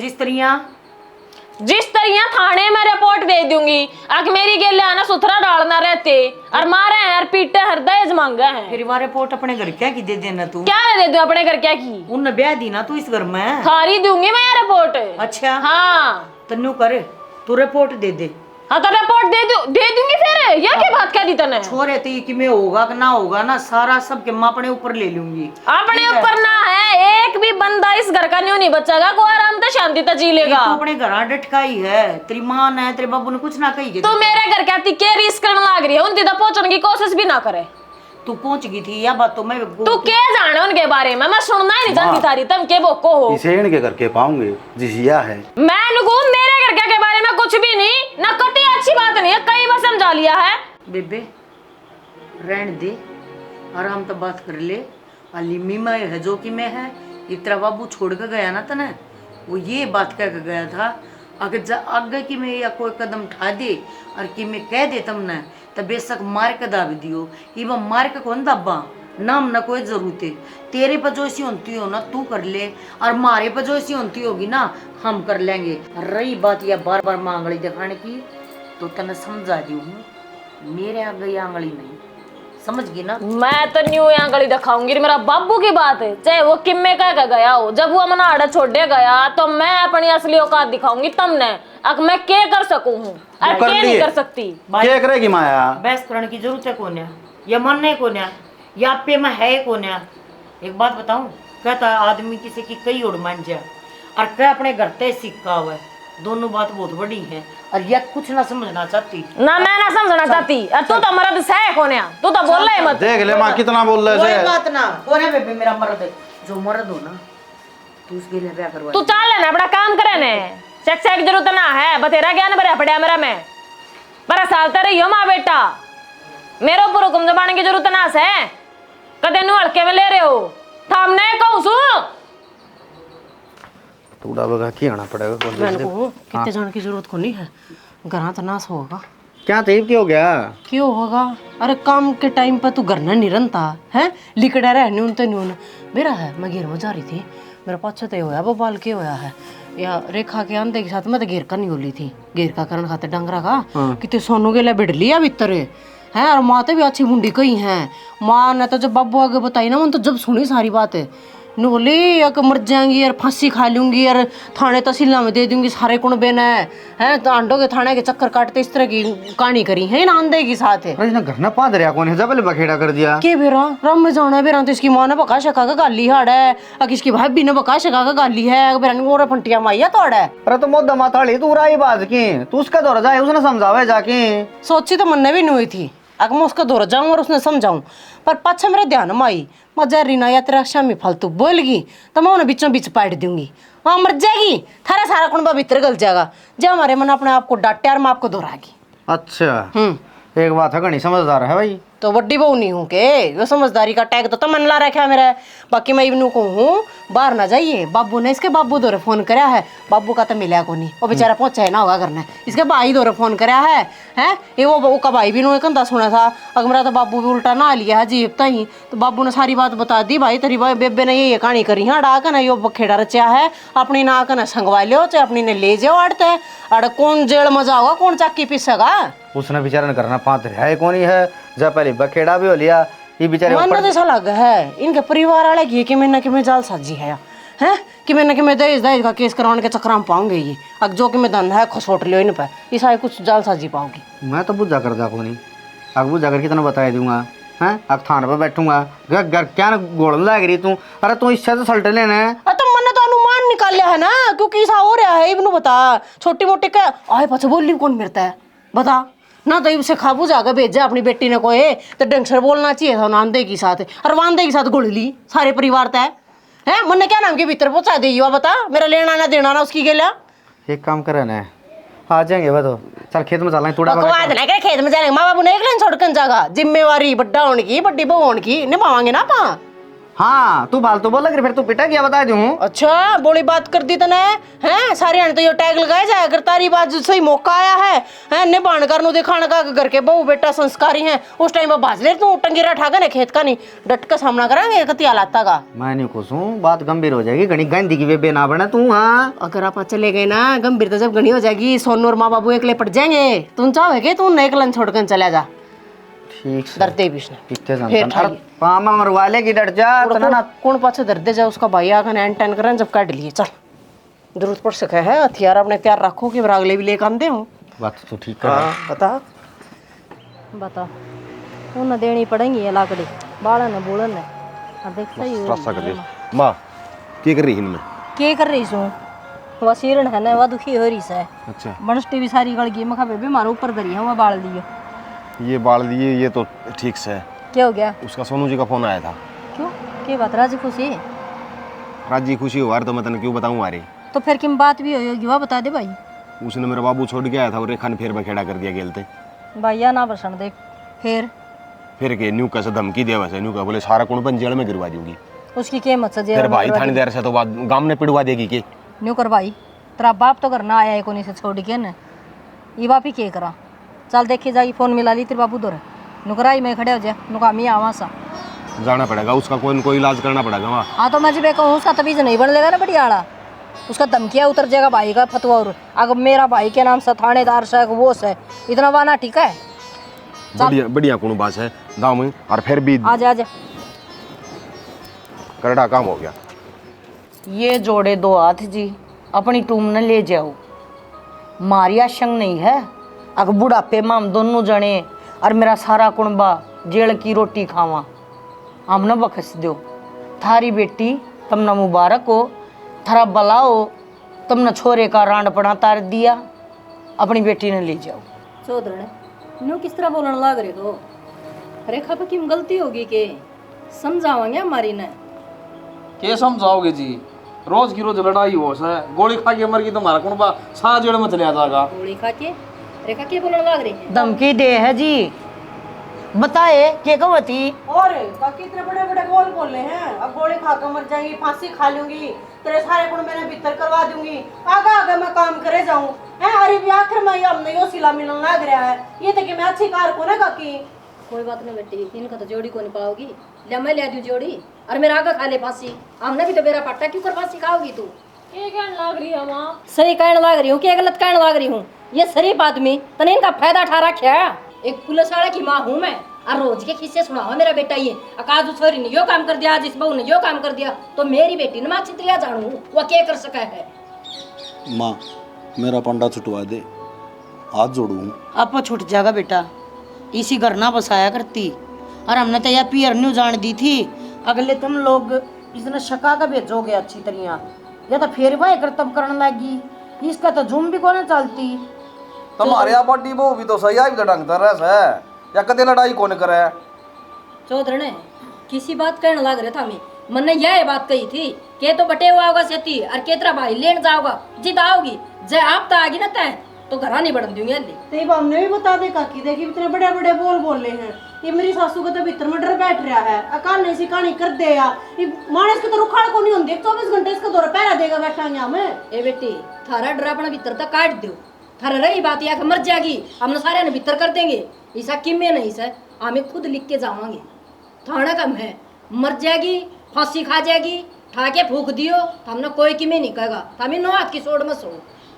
जिस तरह थाने में रिपोर्ट दे दूंगी, अगर मेरी गेले आना सुथरा डालना रहते और मारे हैं और पीटे हर दहेज मांगे हैं। फिर वो रिपोर्ट अपने घर क्या की दे देना तू? क्या दे दूं अपने घर क्या की? उन्हें ब्याह दी ना तू इस घर में। थारी दूंगी मैं ये रिपोर्ट। अच्छा हाँ तन्नू करे, तू रिपोर्ट दे दे। हाँ तो रिपोर्ट दे दूंगी फिर। ये क्या बात कह दी तने? छोरे तो कि मैं होगा कि ना होगा ना, सारा सब के मैं अपने ऊपर ले लूंगी। अपने ऊपर ना है, एक भी बंदा इस घर का नहीं बचेगा, को आराम से शांति से जी लेगा। तू अपने घर डटकाई है, तेरी माँ ने तेरे बाबू ने कुछ ना कही। तू मेरे घर कहती के रिस्क करने लग रही है, उनकी तो पहुंचने की कोशिश भी ना करे। तू पहुंच गई थी या बात तो मैं तू क्या जाने उनके बारे में, मैं सुनना ही नहीं चाहती तारी, तुम के बोको हो। इसे इनके घर के पाऊंगे जिसिया है। मैं नुकू मेरे घर के बारे में कुछ भी नहीं, ना कति अच्छी बात नहीं है, कई बार समझा लिया है। बेबे रहने दे, आराम तो बात कर ले। अलीमी में है जो कि मैं है, इतना बाबू छोड़ के गया ना तने, वो ये बात कह के गया था, अगर आगे कि मैं या कोई कदम उठा दे और कि मैं कह दे तुमने तो बेशक मार के दाब दियो। ये मार के कौन दाबा, नाम ना कोई जरूरत है। तेरे पर जो ऐसी होती हो ना तू कर ले, और मारे पर जो ऐसी होती होगी ना हम कर लेंगे। रही बात या बार बार मांगली दिखाने की, तो तने समझा दी हूँ, मेरे आगे ये आंगली नहीं, समझ गई ना? मैं तो न्यू यहाँ गली दिखाऊंगी, मेरा बाबू की बात है, चाहे वो किम्मे कह गया हो। जब वो मना आड़ा छोड़े गया तो मैं अपनी असली औकात दिखाऊंगी तुमने, अब मैं क्या कर सकूं हूँ और क्या नहीं कर सकती। क्या करेगी माया? बहस करने की जरूरत है कौन है, या मानने कौन है, या पे में है कौन है? एक बात बताऊं, कहता है आदमी किसी की कई उड़ मान जा, और क्या अपने घर ते सिक्का हुआ है, दोनों बात बहुत बड़ी है। और यह कुछ ना समझना चाहती ना, मैं ना समझना चाहती। और तू तो मर्द है कौन है, तू तो बोल रहा मत। देख ले माँ कितना बोल रहे कोई बात ना, कौन है बेबे मेरा मर्द है, जो मर्द हो ना तू उसके लिए ब्याह करवा। तू चल लेना अपना काम करे ने, चेक की जरूरत ना है, बतेरा ज्ञान भरा पड़ा मेरा में बड़ा सालता रही हो माँ बेटा, मेरे ऊपर हुक्म जमाने की जरूरत ना है, कदे नु हल्के में ले रहे हो, थामने कहूं सु थोड़ा बगा की आना पड़ेगा कौन मैंने कहूँ कितने जाने की जरूरत को नहीं है, घर तो नाश होगा। क्या तईब क्या हो गया? क्यों होगा? अरे काम के टाइम पर तू घर ना नहीं रहता है, लिकड़ा रह न्यून तो न्यून मेरा है। मैं घेर में जा रही थी, मेरा पाछे तो होया वो बाल के होया है, या रेखा के आंधे के साथ मैं तो घेर का नहीं होली थी, घेर का करने खाते डंगरा का कितने सोनू के लिए बिड़ लिया भीतर है। और माँ तो भी अच्छी मुंडी कही है, माँ ने तो जब बाबू आगे बताई ना, मन तो जब सुनी सारी बात नोली या मर जाएंगी यार, फांसी खा लूंगी यार, थाने तहसीला में दे दूंगी सारे कुणबे ने है, तो आंडों के थाने के चक्कर काटते इस तरह की कहानी करी है ना आंधे की साथ है। अरे घर ना पाद रहा कौन है, जब बखेड़ा कर दिया के बेरा राम में जाना बेरा, तो इसकी माँ ने बका शका का गाली हाड़ है, और इसकी भाभी ने बका शका का गाली है, बेरा और फंटिया माइया तोड़ है। अरे तो मोदा माथाड़ी तू राई बाज की, तू उसका दौरा जाए उसने समझावे जाके। सोची तो मन भी नहीं हुई थी, अगर मैं उसका दौरा जाऊं और उसने समझाऊं, पर पाछा मेरे ध्यान में आई मजा रीना या तेरा शामी फालतू बोलगी तो मैं उन्हें बीचों बीच पाट दूंगी, हाँ मर जाएगी, थारा सारा कुंबा भीतर गल जाएगा, जब हमारे मन अपने आप को डांटे और मैं आपको दोहरागी। अच्छा एक बात है, घनी समझदार है भाई, तो वड्डी बहू नहीं हूँ के, वो समझदारी का टैग तो मन ला रखा है मेरा। बाकी मैं इवनू को हूँ बाहर ना जाइए, बाबू ने इसके बाबू दौरे फोन कराया है, बाबू का तो मिला को नहीं, वो बेचारा पहुंचा है ना होगा करना, इसके भाई दौरे फोन कराया हैं ये वो का भाई भी नो कंधा सुना था। अगर मेरा तो बाबू भी उल्टा ना लिया है जीप तही, तो बाबू ने सारी बात बता दी। भाई तेरी बेबे ने ये कहानी करी है, डाक ना यो बखेड़ा रचा है, अपनी नाक न संगवा लो चाहे अपनी ने ले जाओ अड़ते अड़ कौन जेल मजा होगा, कौन चाकी पीसेगा। उसने बेचारा ने करना पात है कौन ही है, जब पहले बखेड़ा भी हो लिया ये बेचारे मन तो ऐसा लग है इनके परिवार वाले की कि मैं न कि मैं जाल साजी है हैं कि मैं न कि मैं दहेज दहेज का केस करवाने के चक्कर में पाऊंगे ये। अब जो कि मैं धन है खसोट लियो इन पे इस आए कुछ जाल साजी पाऊंगी। मैं तो बुझा कर दा कोनी अग बुझा कर कितना बता दूंगा हैं, अब थाने पर बैठूंगा घर क्या ना गोड़न लग रही तू। अरे तू इससे तो सल्ट लेना है। तो मैंने तो अनुमान निकाल लिया है ना, क्योंकि ऐसा हो रहा है इबनू बता छोटी मोटी का आए पाछे बोली कौन मिलता है बता ना। तो इसे खाबू जाकर भेजा अपनी बेटी ने कोई तो ढंग से बोलना चाहिए था नांदे के साथ और वांदे के साथ गुड़ ली सारे परिवार तय है। मैंने क्या नाम के भीतर पहुंचा दी युवा बता, मेरा लेना ना देना ना उसकी गेला। एक काम करे ना आ जाएंगे वो तो चल खेत में चलना थोड़ा बकवास ना करे, खेत में जाएंगे माँ बाबू ने एक लाइन छोड़कर जागा, जिम्मेवारी बड्डा होने की बड्डी बहू होने की निभावांगे ना पा। हाँ तू फालतू बोल फिर तू पिटा क्या बता दूं। अच्छा बोली बात कर दी तने हैं सारे तो ये टैग लगाया जाए अगर तारी बात सही मौका आया है निभान कर दिखाने का घर के बहू बेटा संस्कारी हैं उस टाइम में भाज ले तू टंगीरा ठाकर ने खेत का नहीं डट का सामना करेंगे कतिया लाता का। मैं नहीं खुश हूँ, बात गंभीर हो जाएगी घनी गंदी की बेबे ना बने तू। हाँ अगर आप चले गए ना गंभीर तो जब घनी हो जाएगी सोनू और माँ बाबू एकले पड़ जाएंगे। तुम चाहोगे तू एक लन छोड़कर चला जा ठीक से डरते भी कितने पामा मरवाले की डर जा तना ना कौन पाछे डरते जा उसका भाई आकर एन टेन करें जब काट लिए। चल जरूरत पड़ सके है हथियार अपने तैयार रखो कि अगले भी लेकर आते हो। बात तो ठीक कर बता बता उन्हें देनी पड़ेंगी ये लाकड़ी बाड़ा ने बोलन ने अब देख सही रास्ता कर दे माँ क्या कर रही है इनमें के कर रही सू वह सीरण है ना वह दुखी हो रही से। अच्छा बनस्टी भी सारी गल गई मखा बेबे मारो ऊपर धरी है वह बाल दियो ये बाल दिए ये तो ठीक से है। क्या हो गया उसका सोनू जी का फोन आया था। क्यों के बात राजी खुशी राजी खुशी हो यार तो मैं तेने क्यों बताऊँ अरे तो फिर किम बात भी होगी वह बता दे भाई। उसने मेरा बाबू छोड़ के आया था और रेखा ने फिर बखेड़ा कर दिया गेलते भैया ना बरसन दे फिर के न्यू कैसे धमकी दिया वैसे न्यू का बोले सारा कुणपन जेल में गिरवा दूंगी। उसकी के मत सजे तेरे भाई थानेदार से तो बात गांव ने पिड़वा देगी के न्यू कर भाई तेरा बाप तो करना आया है कोनी से छोड़ के न ये बाप ही के करा। चल देखी जागी फोन मिला ली तेरे बाबू दौरे नुकराई में खड़े हो जाए नुका मी आवा सा जाना पड़ेगा उसका कोई न कोई इलाज करना पड़ेगा वहाँ। हाँ तो मैं जी कहूँ उसका तबीज नहीं बन लेगा ना बढ़िया आड़ा उसका धमकिया उतर जाएगा भाई का फतवा। और अगर मेरा भाई के नाम से थानेदार से वो से इतना वाना ठीक है बढ़िया बढ़िया कौन बात है गाँव में और फिर भी आजा आजा करड़ा काम हो गया। ये जोड़े दो हाथ जी अपनी टूम न ले जाओ मारिया संग नहीं है। अगर बुढ़ापे में हम दोनों जने और मेरा सारा कुणबा जेल की रोटी खावा हम न बखस दो। थारी बेटी तमना मुबारक हो थारा भला हो तुमने छोरे का रांड पड़ा तार दिया अपनी बेटी ने ले जाओ। चौधरी न्यू किस तरह बोलने लग रहे हो रेखा पे किम गलती होगी के समझावांगे हमारी ने क्या समझाओगे जी रोज की रोज लड़ाई हो है गोली खा के मर गई तो हमारा कुणबा सारा जेल में चले जाएगा। गोली खा के रेखा के बोलने लग रही है धमकी दे है जी बताए के कवती और काकी इतने बड़े बड़े बोल बोले हैं अब गोली खाकर मर जाएंगी फांसी खा लूंगी तेरे सारे गुण मैंने भीतर करवा दूंगी आगे आगे मैं काम करे जाऊं है। अरे भी आखिर में हमने यो सिला मिलन लग रहा है ये तो कि मैं अच्छी कार को ना काकी। कोई बात नहीं बेटी इनका तो जोड़ी को नहीं पाओगी ले मैं ले दूं जोड़ी और मेरा आगे खा ले फांसी हमने भी तो मेरा पट्टा क्यों कर फांसी खाओगी तू ये कहने लग रही है माँ सही कहने लग रही हूँ क्या गलत कहने लग रही हूँ। ये शरीफ आदमी तने इनका फायदा उठा रखा है। एक पुलिस वाले की माँ हूँ मैं और रोज के किस्से सुनावा मेरा बेटा ये अकाज छोरी ने यो काम कर दिया आज इस बहू ने यो काम कर दिया तो मेरी बेटी ने माँ चित्रिया जानू वह क्या कर सका है। माँ मेरा पंडा छुटवा दे हाथ जोड़ू। आप छूट जाएगा बेटा इसी घर ना बसाया करती और हमने तो यह पियर न्यू जान दी थी अगले तुम लोग इसने शका का भेजोगे अच्छी तरह या तो फिर वह कर्तव्य करने लगी इसका तो झूम भी कौन चलती। तुम्हारे यहाँ बड्डी बहू भी तो सही है भी तो ढंग तरह से या कदे लड़ाई कौन करे। चौधरी ने किसी बात कहने लग रहे था मैंने यह बात कही थी के तो बटे हुआ होगा सेती और केतरा भाई लेन जाओगा जिद आओगी जय आप तो आगी ना तय तो घर नहीं बढ़न दूंगी ते हमने भी बता दे काकी देखी इतने बड़े बड़े बोल बोले हैं ये मेरी सासू को तो भीतर में डर बैठ रहा है अकाल नहीं सी कहानी कर दे ये मानस के तो रुखाड़ को नहीं होती 24 घंटे इसका दौरा पहरा देगा बैठा यहाँ में। ए बेटी थारा डर अपना भीतर तक काट दो थारे रही बात या कि मर जाएगी हमने सारे ने भीतर कर देंगे ऐसा किमे नहीं सर हमें खुद लिख के जावांगे थाना कम है मर जाएगी फांसी खा जाएगी ठाके फूक दियो तो हमने कोई किमे नहीं कहेगा हमें नो हाथ की सोड़ में सो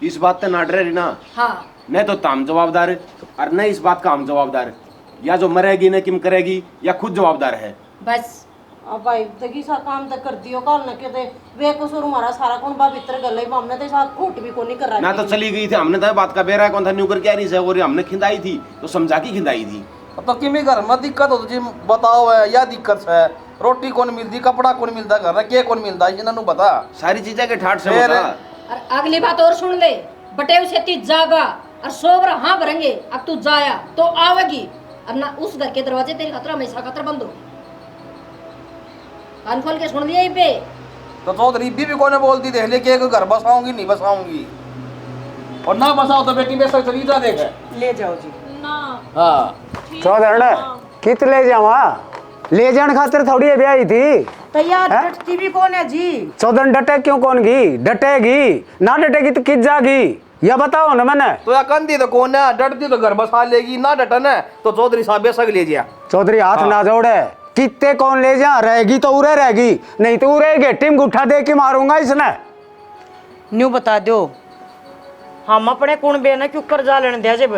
इस बात पे ना डरे ना हाँ न तो हम जवाबदार और न इस बात का हम जवाबदार या जो मरेगी न किम करेगी या खुद जवाबदार है बस अब भाई तकी सा काम तक कर दियो कल न के ते वे कसूर हमारा सारा कौन बा भीतर गले हमने तो साथ खोट भी को नहीं कर रहा ना तो चली गई थी हमने तो बात का बेरा कौन था न्यू कर क्या नहीं से और हमने खिंदाई थी तो समझा की खिंदाई थी तो किमी घर में दिक्कत हो तुझे बताओ है या दिक्कत है रोटी कौन मिलती कपड़ा कौन मिलता घर में के कौन मिलता इन्होंने बता सारी चीजें के ठाट से फिर- होता। और अगली बात और सुन ले बटे उसे ती जागा और सोबरा हाँ भरेंगे अब तू जाया तो आवेगी और ना उस घर के दरवाजे तेरी खतरा हमेशा खतरा बंद हो कान खोल के सुन लिया पे तो चौधरी भी कौन बोलती देख ले के घर बसाऊंगी नहीं बसाऊंगी और ना बसाओ तो बेटी बेसक चली जा देख ले जाओ जी ना हाँ चौधरी कित ले जावा ले जाने खातिर थोड़ी ब्याही थी तैयार हैं? डटती भी कौन है जी चौधरी डटे क्यों कौन गी डटेगी ना डटेगी तो कित जागी या बताओ ना मैंने तो या कंदी तो कौन है डरती तो घर बसा लेगी ना डटन है तो चौधरी साहब बेसक ले जा चौधरी हाथ ना जोड़े कितने कौन ले जा रहेगी तो उरे रहेगी नहीं तो उरे गेटी में गुठा दे के मारूंगा इसने न्यू बता दो हम अपने कुण बे ने क्यों कर जा लेने दिया जब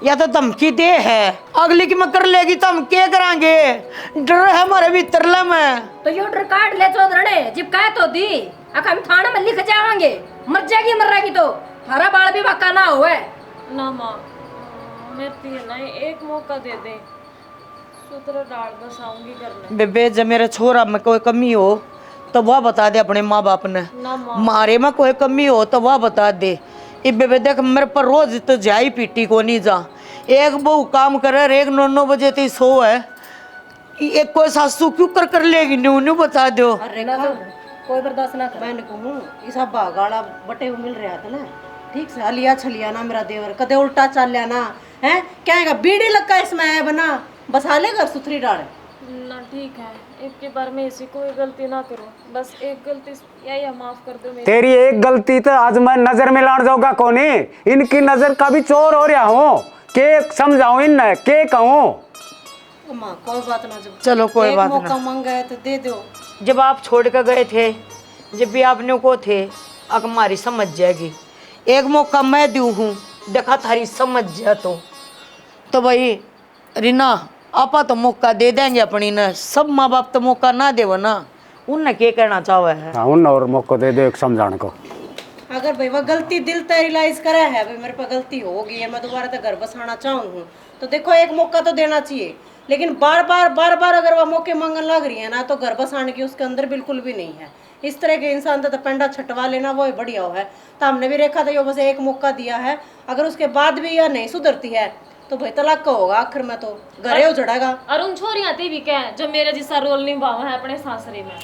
या तो धमकी दे है अगली की मैं कर लेगी तो हम क्या करांगे डर है हमारे भीतर ले में तो यो डर काट ले चौधरी जिब कहे तो दी अब हम थाने में लिख जावांगे मर जाएगी मर रहेगी तो थारा बाल भी पक्का ना हुए ना माँ मेरे ना एक मौका दे दे सूत्र डाल बसाऊंगी घर में बेबे जब मेरे छोरा में कोई कमी हो तो वह बता दे अपने माँ बाप ने ना माँ मारे में कोई कमी हो तो वह बता दे ये बेबे देख मेरे पर रोज तो जाई पीटी को नहीं जा एक बहू काम करे और एक 9 बजे तक सो है एक कोई सासू क्यों कर लेगी न्यू न्यू बता दो अरे कोई बर्दाश्त ना कर मैंने कहूँ इसा बागाड़ा बटे हुए मिल रहा था ना ठीक से हलिया छलिया ना मेरा देवर कदे उल्टा चल लिया ना है क्या है बीड़ी लगा इसमें है बना बसा ले घर सुथरी डाल ना ठीक है एक के बार में ऐसी कोई गलती ना करो बस एक गलती या माफ कर दो मेरी तेरी एक गलती तो आज मैं नजर मिलान जाऊंगा कोनी इनकी नजर का भी चोर हो रहा हूँ के समझाऊं इन के कहूँ माँ कोई बात ना जब चलो कोई एक बात मौका ना मांगा है तो दे दो जब आप छोड़ कर गए थे जब भी आपने को थे अब हमारी समझ जाएगी एक मौका मैं दूँ हूँ देखा थारी समझ जा तो भाई रीना आपा तो मौका दे देंगे अपनी न सब माँ बाप तो मौका ना देव ना उनने क्या कहना चाहे है हाँ उन और मौका दे दे एक समझाने को अगर भाई वह गलती दिल तक रियलाइज करा है भाई मेरे पे गलती हो गई है मैं दोबारा तो घर बसाना चाहूँ तो देखो एक मौका तो देना चाहिए लेकिन बार बार अगर वह मौके मांगने लग रही है ना तो घर बसाने की उसके अंदर बिल्कुल भी नहीं है इस तरह के इंसान तो पेंडा छटवा लेना वो ही बढ़िया है तो हमने भी रेखा था यो बस एक मौका दिया है अगर उसके बाद भी यह नहीं सुधरती है तो भाई तलाक का होगा आखिर में तो घरे उजड़ेगा और उन छोरियां थी भी क्या है जो मेरे जैसा रोल निभावा है अपने सासरे में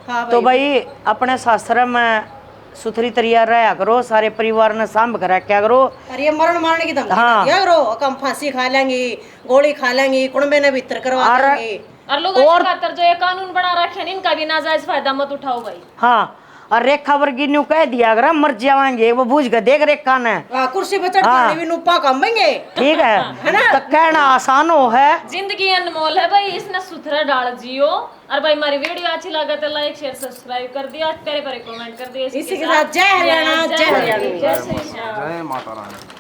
हाँ तो भाई अपने सासरा में सुथरी तरिया रहा करो सारे परिवार ने सांभ कर रखा करो अरे ये मरण मारने की धमकी हाँ। दिया करो हम फांसी खा लेंगे गोली खा लेंगे कुड़बे ने भीतर करवा और- देंगे और लोग खातर जो ये कानून बना रखे हैं इनका भी नाजायज फायदा मत उठाओ भाई हाँ और रेखा वर्गी न्यू कह दिया अगर हम मर जाएंगे वो बूझ कर देख रेखा ने कुर्सी पे चढ़ हाँ। के भी नुपा कमेंगे ठीक है तो कहना आसान हो है जिंदगी अनमोल है भाई इसने सुथरा डाल जियो और भाई हमारी वीडियो अच्छी लगा तो लाइक शेयर सब्सक्राइब कर दिया प्यारे प्यारे कमेंट कर दिया इसी के साथ जय हरियाणा जय हरियाणा जय श्री श्याम जय माता रानी।